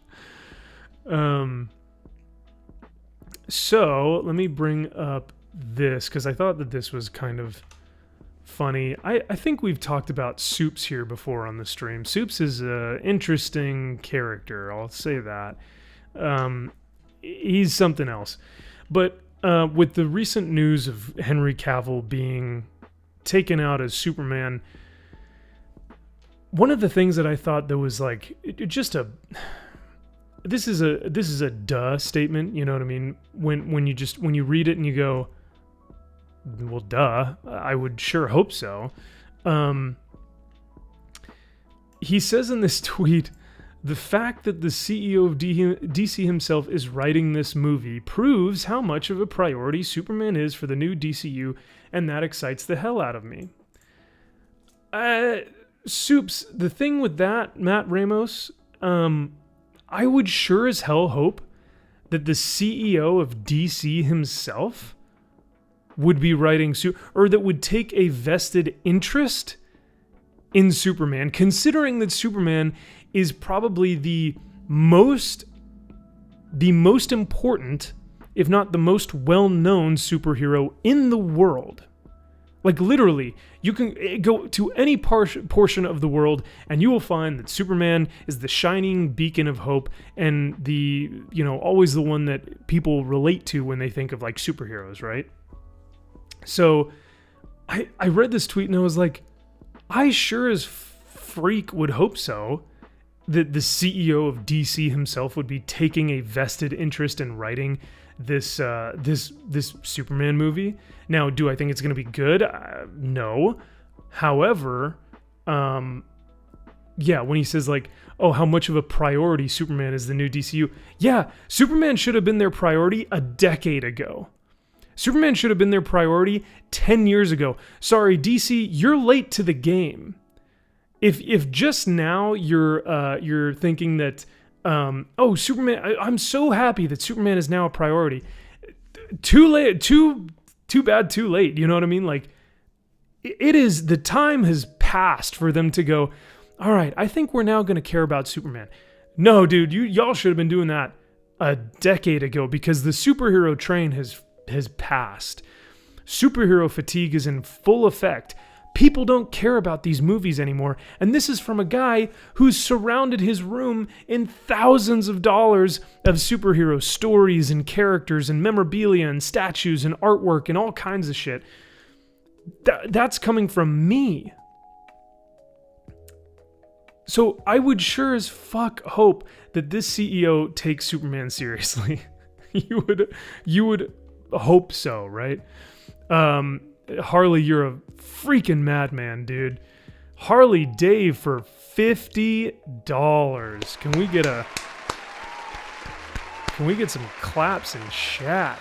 So let me bring up this, because I thought that this was kind of funny. I think we've talked about Soups here before on the stream. Soups is an interesting character, I'll say that. He's something else. But with the recent news of Henry Cavill being taken out as Superman, one of the things that I thought that was like this is a duh statement, you know what I mean? When you read it and you go, well, duh, I would sure hope so. He says in this tweet, the fact that the CEO of DC himself is writing this movie proves how much of a priority Superman is for the new DCU, and that excites the hell out of me. Soups, the thing with that, Matt Ramos, I would sure as hell hope that the CEO of DC himself would be writing, or that would take a vested interest in Superman, considering that Superman is probably the most important, if not the most well-known superhero in the world. Like literally, you can go to any portion of the world and you will find that Superman is the shining beacon of hope and always the one that people relate to when they think of like superheroes, right? So I read this tweet and I was like, I sure as freak would hope so, that the CEO of DC himself would be taking a vested interest in writing this Superman movie. Now, do I think it's going to be good? No. However, when he says like, oh, how much of a priority Superman is the new DCU? Yeah, Superman should have been their priority a decade ago. Superman should have been their priority 10 years ago. Sorry, DC, you're late to the game. If just now you're thinking that, Superman, I'm so happy that Superman is now a priority. Too late, too bad, too late. You know what I mean? Like, it is, the time has passed for them to go, all right, I think we're now going to care about Superman. No, dude, y'all should have been doing that a decade ago, because the superhero train has passed. Superhero fatigue is in full effect. People don't care about these movies anymore. And this is from a guy who's surrounded his room in thousands of dollars of superhero stories and characters and memorabilia and statues and artwork and all kinds of shit. That's coming from me. So I would sure as fuck hope that this CEO takes Superman seriously. You would hope so, right? Harley, you're a freaking madman, dude. Harley Dave for $50. Can we get some claps in chat?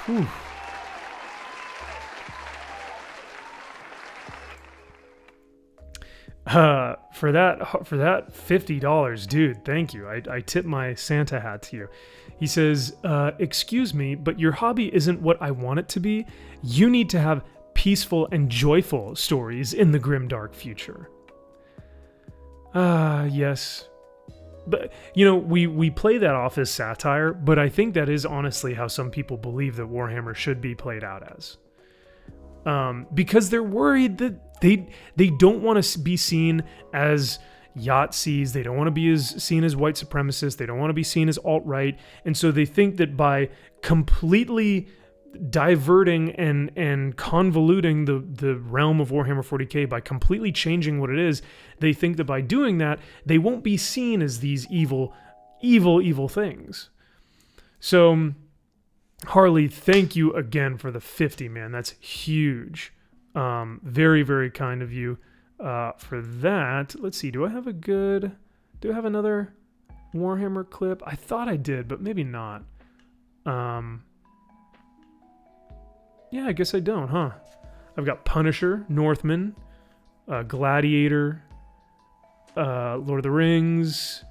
Whew. For that $50, dude, thank you. I tip my Santa hat to you. He says, excuse me, but your hobby isn't what I want it to be. You need to have peaceful and joyful stories in the grimdark future. Yes. But, we play that off as satire, but I think that is honestly how some people believe that Warhammer should be played out as. Because they're worried that they don't want to be seen as Yahtzees, they don't want to be seen as white supremacists, they don't want to be seen as alt-right, and so they think that by completely diverting and convoluting the realm of Warhammer 40k, by completely changing what it is, they think that by doing that, they won't be seen as these evil things. So, Harley, thank you again for the 50, man. That's huge. Very, very kind of you. For that, let's see, do I have another Warhammer clip? I thought I did, but maybe not. Yeah, I guess I don't, huh? I've got Punisher, Northman, Gladiator, Lord of the Rings,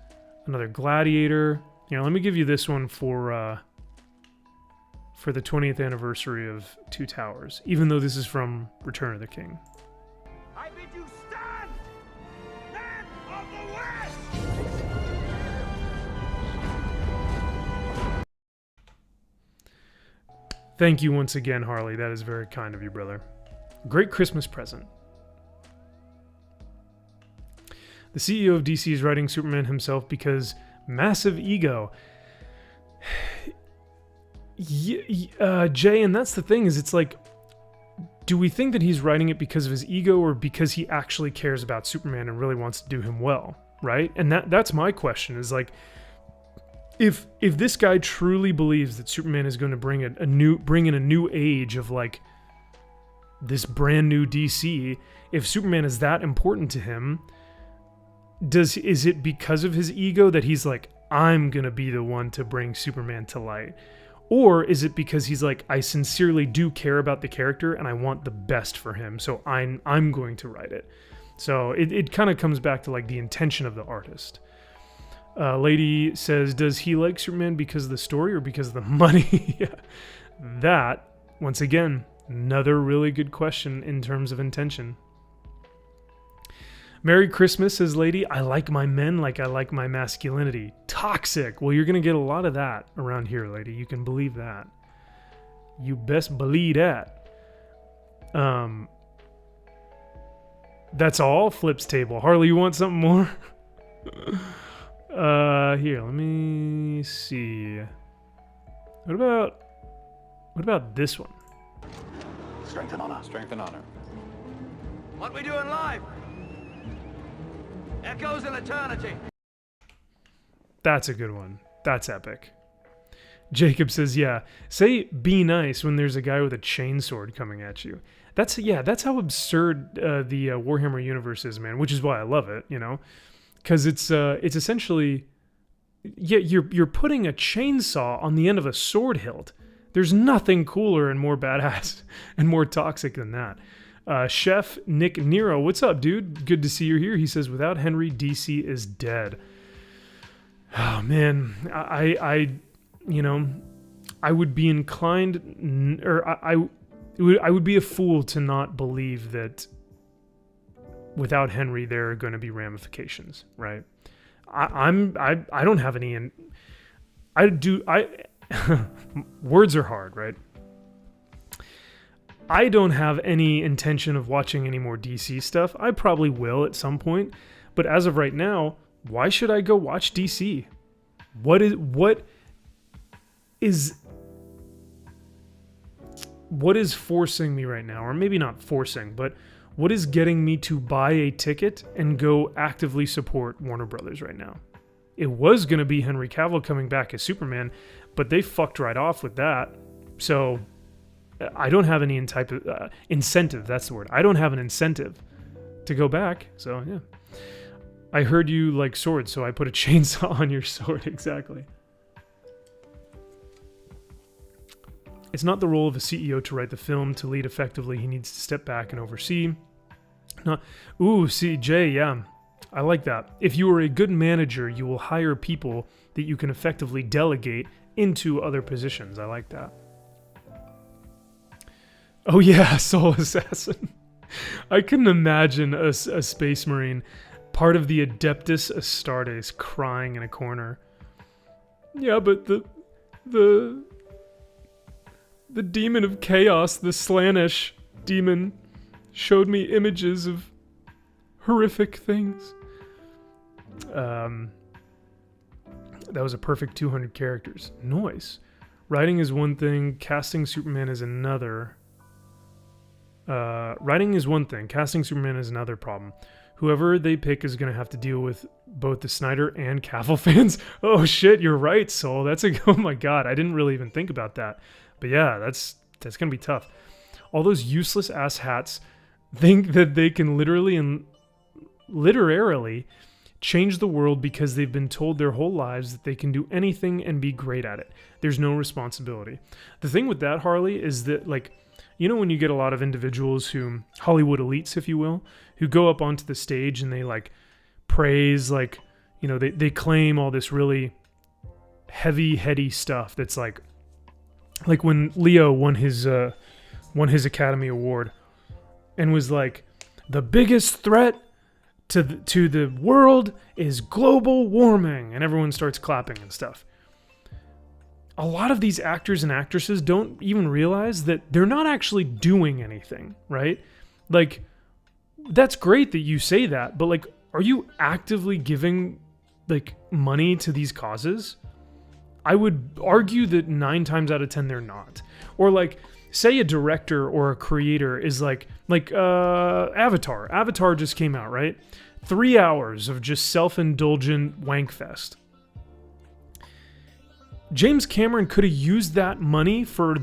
another Gladiator. Let me give you this one for the 20th anniversary of Two Towers, even though this is from Return of the King. I bid you stand, men of the West! Thank you once again, Harley. That is very kind of you, brother. Great Christmas present. The CEO of DC is writing Superman himself because massive ego. Jay, and that's the thing, is it's like, do we think that he's writing it because of his ego or because he actually cares about Superman and really wants to do him well, right? And that's my question, is like, if this guy truly believes that Superman is going to bring in a new age of like this brand new DC, if Superman is that important to him, is it because of his ego that he's like, I'm going to be the one to bring Superman to light? Or is it because he's like, I sincerely do care about the character and I want the best for him, so I'm going to write it? So it kind of comes back to like the intention of the artist. Lady says, does he like Superman because of the story or because of the money? Yeah. That, once again, another really good question in terms of intention. Merry Christmas, says Lady. I like my men like I like my masculinity. Toxic. Well, you're going to get a lot of that around here, Lady. You can believe that. You best believe that. That's all? Flips table. Harley, you want something more? Here, let me see. What about this one? Strength and honor. Strength and honor. What we doing live? Echoes in eternity. That's a good one. That's epic. Jacob says, yeah, say be nice when there's a guy with a chainsword coming at you. That's how absurd the Warhammer universe is, man, which is why I love it, you know? Because it's essentially, you're putting a chainsaw on the end of a sword hilt. There's nothing cooler and more badass and more toxic than that. Chef Nick Nero, what's up, dude? Good to see you here. He says, without Henry, DC is dead. Oh man, I would be inclined, or I would be a fool to not believe that without Henry there are going to be ramifications, right? I don't have any, and words are hard, right? I don't have any intention of watching any more DC stuff. I probably will at some point, but as of right now, why should I go watch DC? What is forcing me right now? Or maybe not forcing, but what is getting me to buy a ticket and go actively support Warner Brothers right now? It was going to be Henry Cavill coming back as Superman, but they fucked right off with that. So I don't have any type of incentive. That's the word. I don't have an incentive to go back. So yeah. I heard you like swords, so I put a chainsaw on your sword. Exactly. It's not the role of a CEO to write the film. To lead effectively, he needs to step back and oversee. Jay, yeah. I like that. If you are a good manager, you will hire people that you can effectively delegate into other positions. I like that. Oh yeah, Soul Assassin. I couldn't imagine a Space Marine, part of the Adeptus Astartes, crying in a corner. Yeah, but the demon of chaos, the Slaanesh demon, showed me images of horrific things. That was a perfect 200 characters. Noise. Writing is one thing, casting Superman is another. Writing is one thing, casting Superman is another problem. Whoever they pick is going to have to deal with both the Snyder and Cavill fans. Oh shit, you're right, Soul. Oh my god, I didn't really even think about that. But yeah, that's going to be tough. All those useless ass hats think that they can literarily change the world because they've been told their whole lives that they can do anything and be great at it. There's no responsibility. The thing with that, Harley, is that, like, you know when you get a lot of individuals who, Hollywood elites, if you will, who go up onto the stage and they, like, praise, like, you know, they claim all this really heavy, heady stuff that's like when Leo won his Academy Award and was like, the biggest threat to the world is global warming, and everyone starts clapping and stuff. A lot of these actors and actresses don't even realize that they're not actually doing anything, right? Like, that's great that you say that, but, like, are you actively giving, like, money to these causes? I would argue that 9 times out of 10 they're not. Or like, say a director or a creator is like Avatar. Avatar just came out, right? 3 hours of just self-indulgent wankfest. James Cameron could have used that money for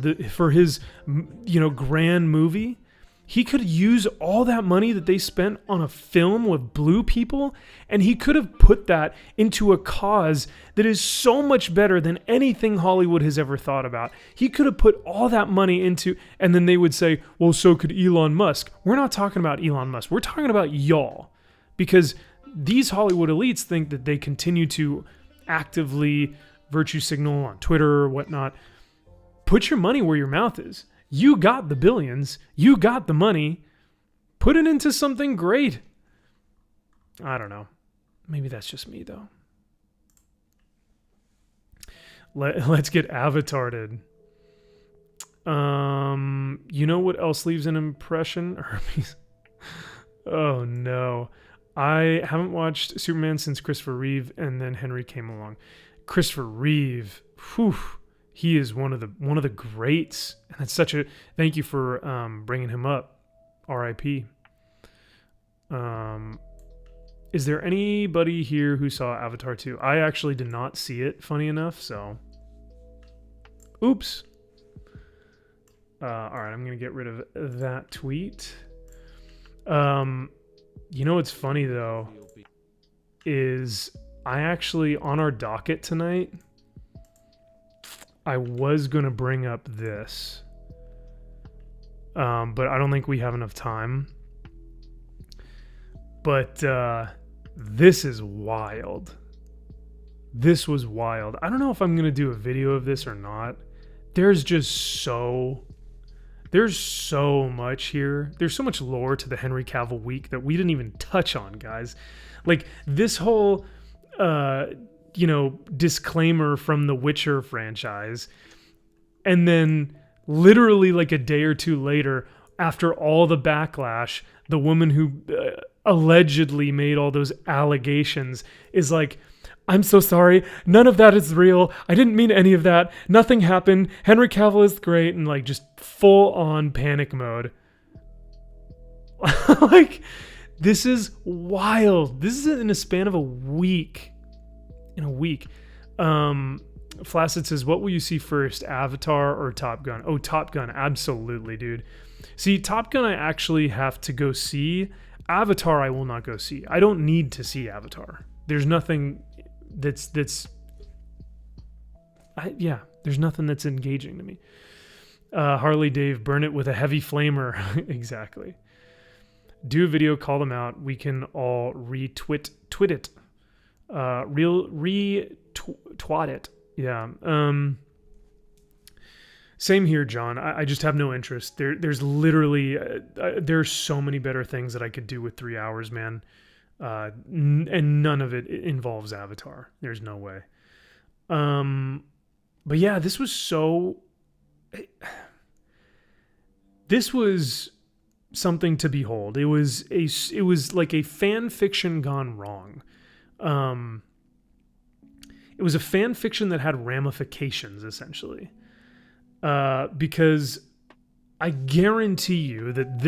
his, grand movie. He could use all that money that they spent on a film with blue people, and he could have put that into a cause that is so much better than anything Hollywood has ever thought about. He could have put all that money into, and then they would say, well, so could Elon Musk. We're not talking about Elon Musk. We're talking about y'all. Because these Hollywood elites think that they continue to actively virtue signal on Twitter or whatnot. Put your money where your mouth is. You got the billions. You got the money. Put it into something great. I don't know. Maybe that's just me, though. Let's get avatared. You know what else leaves an impression? Hermes. Oh, no. I haven't watched Superman since Christopher Reeve, and then Henry came along. Christopher Reeve, whew, he is one of the greats, and it's such a thank you for bringing him up. R.I.P. Is there anybody here who saw Avatar 2? I actually did not see it. Funny enough, so oops. All right, I'm gonna get rid of that tweet. You know what's funny though is I actually, on our docket tonight, I was going to bring up this, but I don't think we have enough time. But this is wild. This was wild. I don't know if I'm going to do a video of this or not. There's so much here. There's so much lore to the Henry Cavill week that we didn't even touch on, guys. Like this whole, disclaimer from the Witcher franchise. And then literally like a day or two later, after all the backlash, the woman who allegedly made all those allegations is like, I'm so sorry. None of that is real. I didn't mean any of that. Nothing happened. Henry Cavill is great. And like just full on panic mode. Like, this is wild. This is in a span of a week. In a week. Flaccid says, what will you see first, Avatar or Top Gun? Oh, Top Gun. Absolutely, dude. See, Top Gun I actually have to go see. Avatar I will not go see. I don't need to see Avatar. There's nothing... there's nothing that's engaging to me. Harley Dave, burn it with a heavy flamer. Exactly. Do a video, call them out. We can all retweet it. Twat it. Yeah. Same here, John. I just have no interest. There's literally there's so many better things that I could do with 3 hours, man. And none of it involves Avatar. There's no way. But yeah, this was something to behold. It was like a fan fiction gone wrong. It was a fan fiction that had ramifications, essentially. Because I guarantee you that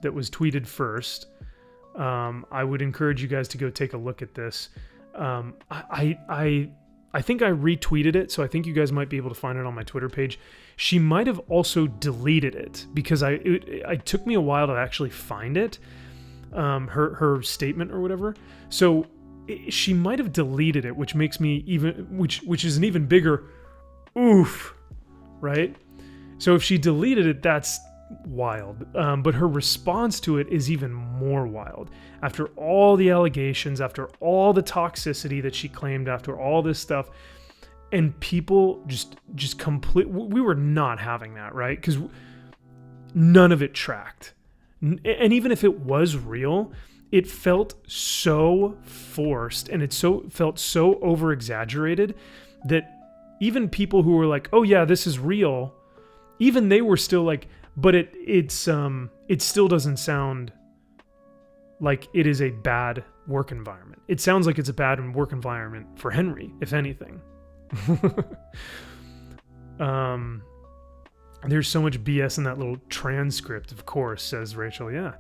that was tweeted first, I would encourage you guys to go take a look at this. I think I retweeted it, so I think you guys might be able to find it on my Twitter page. She might have also deleted it because it took me a while to actually find it, her statement or whatever. So she might have deleted it, which makes me which is an even bigger oof, right? So if she deleted it, that's wild. But her response to it is even more wild. After all the allegations, after all the toxicity that she claimed, after all this stuff, and people just we were not having that, right? Because none of it tracked. And even if it was real, it felt so forced and it felt so over exaggerated that even people who were like, oh yeah, this is real, even they were still like, but it still doesn't sound like it is a bad work environment. It sounds like it's a bad work environment for Henry, if anything. There's so much BS in that little transcript, of course, says Rachel. Yeah.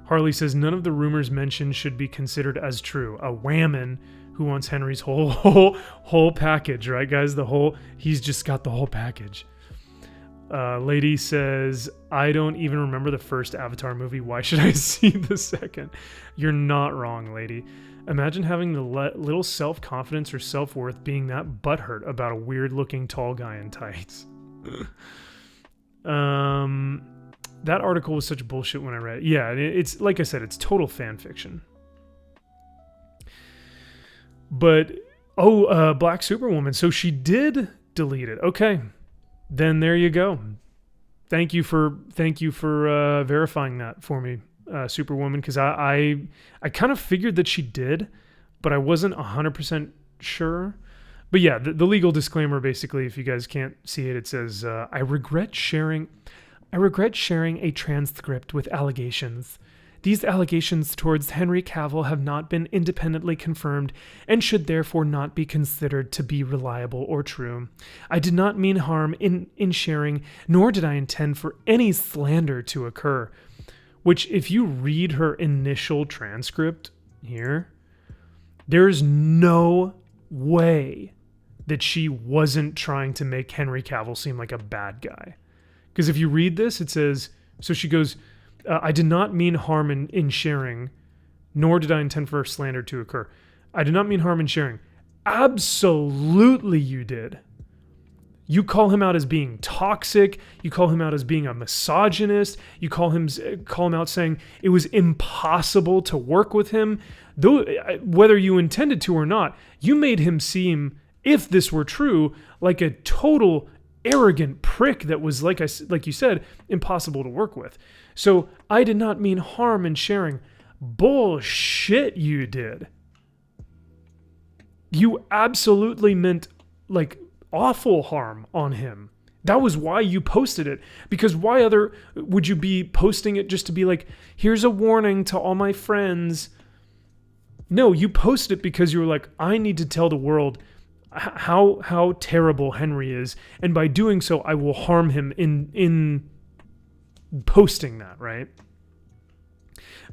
Harley says none of the rumors mentioned should be considered as true. A whammon who wants Henry's whole package, right, guys? He's just got the whole package. Lady says, I don't even remember the first Avatar movie. Why should I see the second? You're not wrong, lady. Imagine having the little self-confidence or self-worth being that butthurt about a weird-looking tall guy in tights. That article was such bullshit when I read it. Yeah, it's like I said, it's total fan fiction. But, Black Superwoman. So she did delete it. Okay. Then there you go. Thank you for verifying that for me, Superwoman, because I kind of figured that she did, but I wasn't 100% sure. But yeah, the legal disclaimer, basically, if you guys can't see it, it says, I regret sharing a transcript with allegations. These allegations towards Henry Cavill have not been independently confirmed and should therefore not be considered to be reliable or true. I did not mean harm in sharing, nor did I intend for any slander to occur. Which, if you read her initial transcript here, there's no way that she wasn't trying to make Henry Cavill seem like a bad guy. Because if you read this, it says, so she goes, I did not mean harm in sharing, nor did I intend for slander to occur. I did not mean harm in sharing. Absolutely you did. You call him out as being toxic. You call him out as being a misogynist. You call him out saying it was impossible to work with him. Though, whether you intended to or not, you made him seem, if this were true, like a total arrogant prick that was, like you said, impossible to work with. So I did not mean harm in sharing. Bullshit you did. You absolutely meant like awful harm on him. That was why you posted it. Because why other would you be posting it just to be like, here's a warning to all my friends? No, you posted it because you were like, I need to tell the world how terrible Henry is, and by doing so, I will harm him in posting that, right?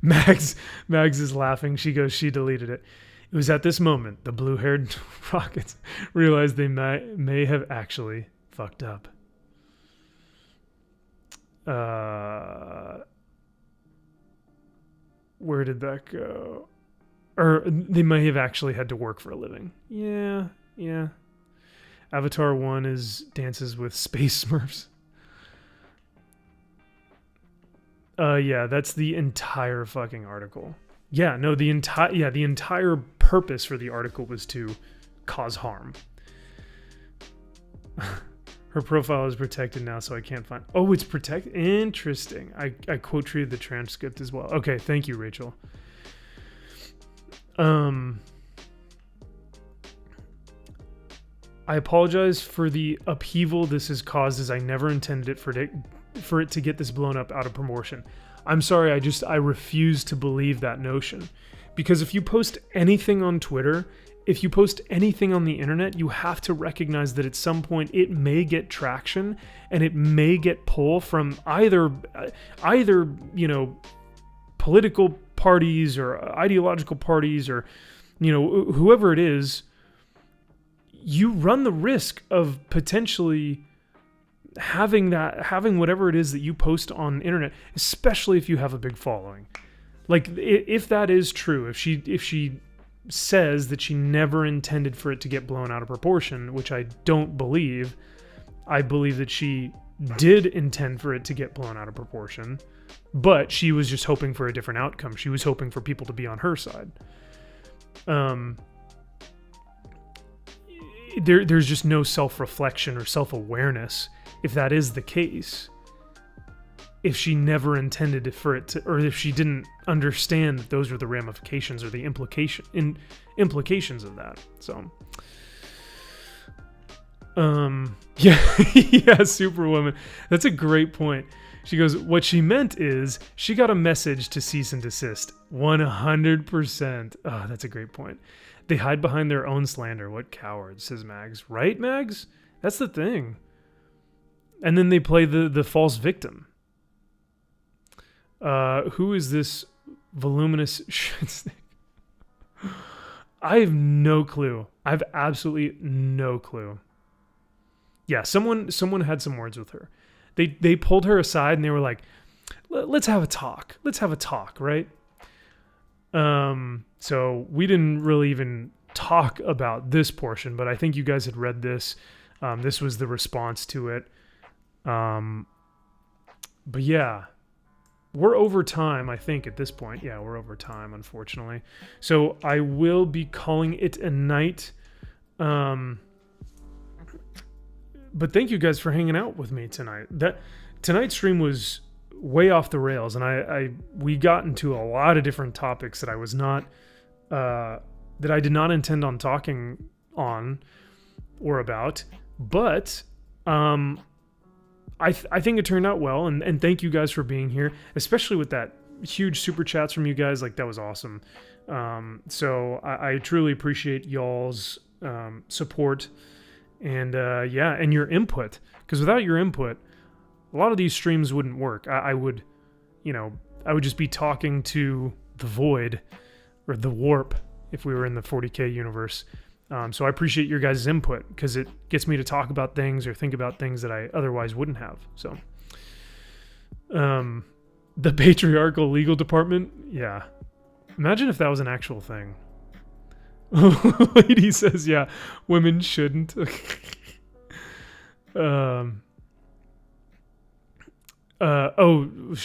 Mags is laughing. She goes, she deleted it. It was at this moment the blue-haired Rockets realized they may have actually fucked up. Where did that go? Or they may have actually had to work for a living. Yeah. Avatar 1 is dances with space smurfs. Yeah, that's the entire fucking article. Yeah, no, the entire purpose for the article was to cause harm. Her profile is protected now, so I can't find... Oh, it's protected? Interesting. I quote treated the transcript as well. Okay, thank you, Rachel. I apologize for the upheaval this has caused, as I never intended it for it to get this blown up out of proportion. I'm sorry, I refuse to believe that notion. Because if you post anything on Twitter, if you post anything on the internet, you have to recognize that at some point it may get traction and it may get pull from either political parties or ideological parties or whoever it is. You run the risk of potentially having whatever it is that you post on the internet, especially if you have a big following. Like, if that is true, if she says that she never intended for it to get blown out of proportion, which I don't believe. I believe that she did intend for it to get blown out of proportion, but she was just hoping for a different outcome. She was hoping for people to be on her side. There's just no self-reflection or self-awareness if that is the case. If she never intended for it to, or if she didn't understand that those are the ramifications or the implications of that. So, yeah, Superwoman. That's a great point. She goes, what she meant is she got a message to cease and desist. 100%. Oh, that's a great point. They hide behind their own slander. What cowards, says Mags. Right, Mags? That's the thing. And then they play the false victim. Who is this voluminous shit stick? I have no clue. I have absolutely no clue. Yeah, someone had some words with her. They pulled her aside and they were like, let's have a talk. Let's have a talk, right? So we didn't really even talk about this portion, but I think you guys had read this. This was the response to it. But yeah, we're over time, I think, at this point. Yeah, we're over time, unfortunately. So I will be calling it a night. But thank you guys for hanging out with me tonight. Tonight's stream was way off the rails, and we got into a lot of different topics that I was not that I did not intend on talking on or about. But I think it turned out well, and thank you guys for being here, especially with that huge super chats from you guys. Like, that was awesome. So I truly appreciate y'all's support. And and your input, because without your input, a lot of these streams wouldn't work. I would just be talking to the void or the warp if we were in the 40K universe. So I appreciate your guys' input, because it gets me to talk about things or think about things that I otherwise wouldn't have. So, the patriarchal legal department, yeah. Imagine if that was an actual thing. Lady says, yeah, women shouldn't. She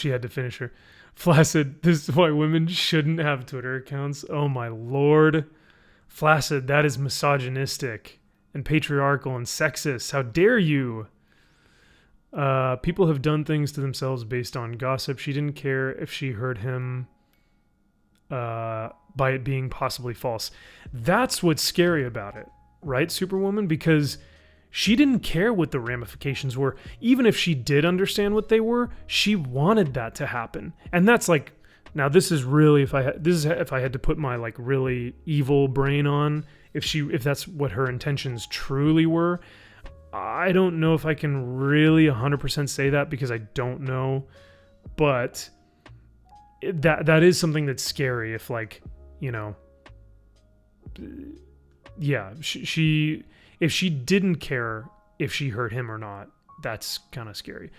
had to finish her. Flaccid, this is why women shouldn't have Twitter accounts. Oh my lord. Flaccid, that is misogynistic and patriarchal and sexist. How dare you? People have done things to themselves based on gossip. She didn't care if she heard him by it being possibly false. That's what's scary about it, right, Superwoman? Because she didn't care what the ramifications were. Even if she did understand what they were, she wanted that to happen. And that's like, now this is really, if I had to put my like really evil brain on, if that's what her intentions truly were, I don't know if I can really 100% say that, because I don't know, but that is something that's scary. If like, yeah, if she didn't care if she hurt him or not, that's kind of scary.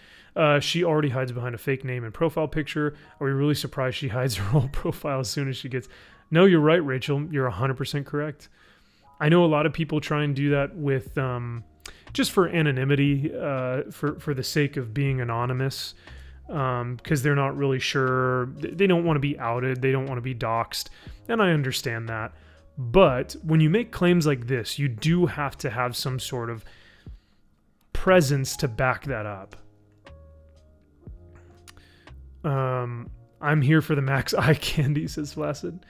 She already hides behind a fake name and profile picture. Are we really surprised she hides her whole profile as soon as she gets... No, you're right, Rachel. You're 100% correct. I know a lot of people try and do that with just for anonymity, for the sake of being anonymous, because they're not really sure. They don't want to be outed. They don't want to be doxxed. And I understand that. But when you make claims like this, you do have to have some sort of presence to back that up. I'm here for the max eye candy, says Flaccid.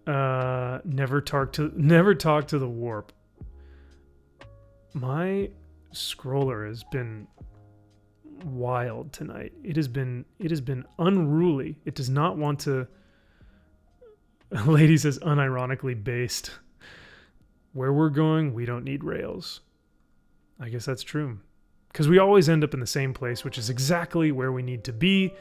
Never talk to the warp. My scroller has been wild tonight. It has been unruly. It does not want to... Lady says unironically based. Where we're going, we don't need rails. I guess that's true. Because we always end up in the same place, which is exactly where we need to be.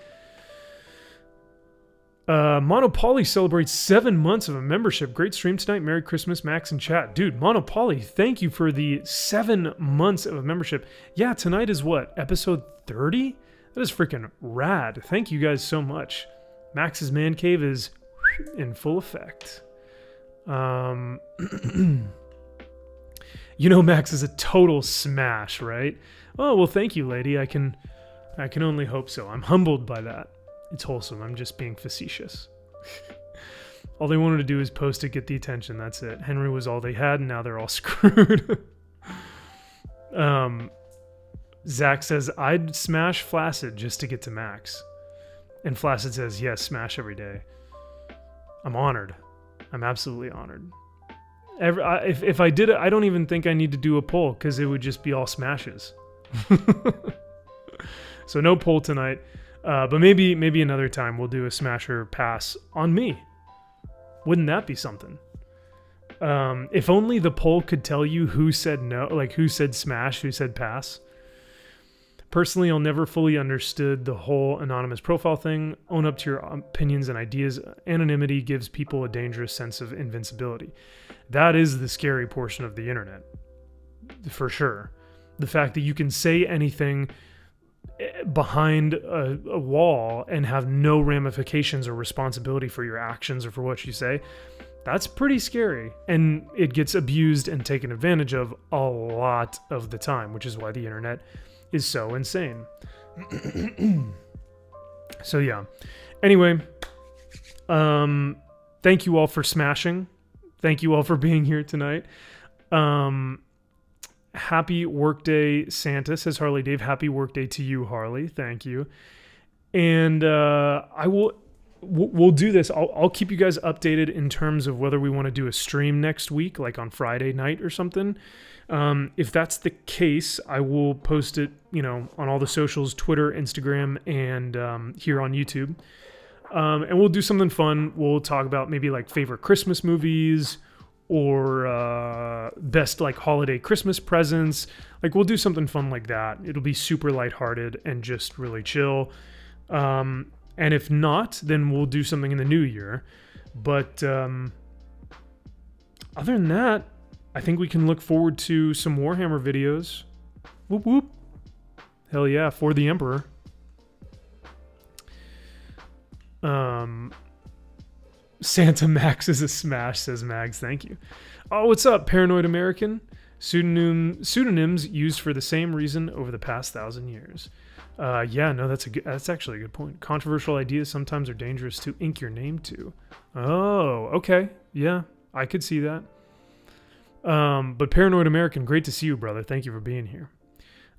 Monopoly celebrates 7 months of a membership. Great stream tonight. Merry Christmas, Max and chat. Dude, Monopoly, thank you for the 7 months of a membership. Yeah, tonight is what? Episode 30? That is freaking rad. Thank you guys so much. Max's Man Cave is in full effect. You know Max is a total smash, right? Oh, well, thank you, lady. I can only hope so. I'm humbled by that. It's wholesome. I'm just being facetious. All they wanted to do is post to get the attention. That's it. Henry was all they had, and now they're all screwed. Zaxx says, I'd smash Flaccid just to get to Max. And Flaccid says, yes, smash every day. I'm honored. I'm absolutely honored. If I did it, I don't even think I need to do a poll, because it would just be all smashes. So no poll tonight. But maybe another time we'll do a smasher pass on me. Wouldn't that be something? If only the poll could tell you who said no, like who said smash, who said pass. Personally, I'll never fully understood the whole anonymous profile thing. Own up to your opinions and ideas. Anonymity gives people a dangerous sense of invincibility. That is the scary portion of the internet, for sure. The fact that you can say anything behind a wall and have no ramifications or responsibility for your actions or for what you say, that's pretty scary. And it gets abused and taken advantage of a lot of the time, which is why the internet is so insane. So yeah. Anyway, thank you all for smashing. Thank you all for being here tonight. Happy workday, Santa, says Harley Dave. Happy workday to you, Harley. Thank you. And we'll do this. I'll keep you guys updated in terms of whether we want to do a stream next week, like on Friday night or something. If that's the case, I will post it, on all the socials, Twitter, Instagram, and here on YouTube. And we'll do something fun. We'll talk about maybe like favorite Christmas movies or best like holiday Christmas presents. Like we'll do something fun like that. It'll be super lighthearted and just really chill. And if not, then we'll do something in the new year. But other than that, I think we can look forward to some Warhammer videos. Whoop whoop. Hell yeah, for the Emperor. Santa Max is a smash, says Mags. Thank you. Oh, what's up, Paranoid American? Pseudonyms used for the same reason over the past 1,000 years. Yeah, no, that's actually a good point. Controversial ideas sometimes are dangerous to ink your name to. Oh, okay. Yeah, I could see that. But Paranoid American, great to see you, brother. Thank you for being here.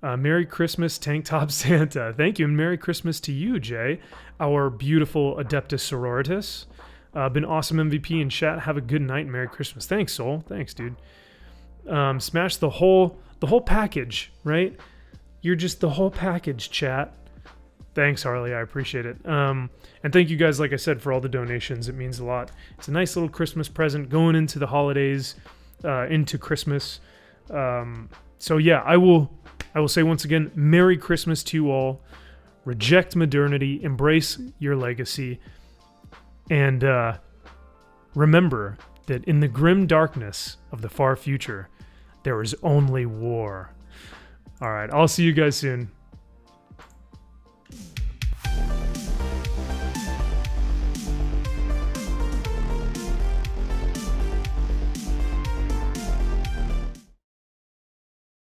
Merry Christmas, Tank Top Santa. Thank you, and Merry Christmas to you, Jay, our beautiful Adeptus Sororitas. Been awesome MVP in chat. Have a good night and Merry Christmas. Thanks, Soul. Thanks, dude. Smash the whole package, right? You're just the whole package, chat. Thanks, Harley. I appreciate it. And thank you guys, like I said, for all the donations. It means a lot. It's a nice little Christmas present going into the holidays, into Christmas. So yeah, I will say once again, Merry Christmas to you all. Reject modernity, embrace your legacy, and remember that in the grim darkness of the far future, there is only war. All right, I'll see you guys soon.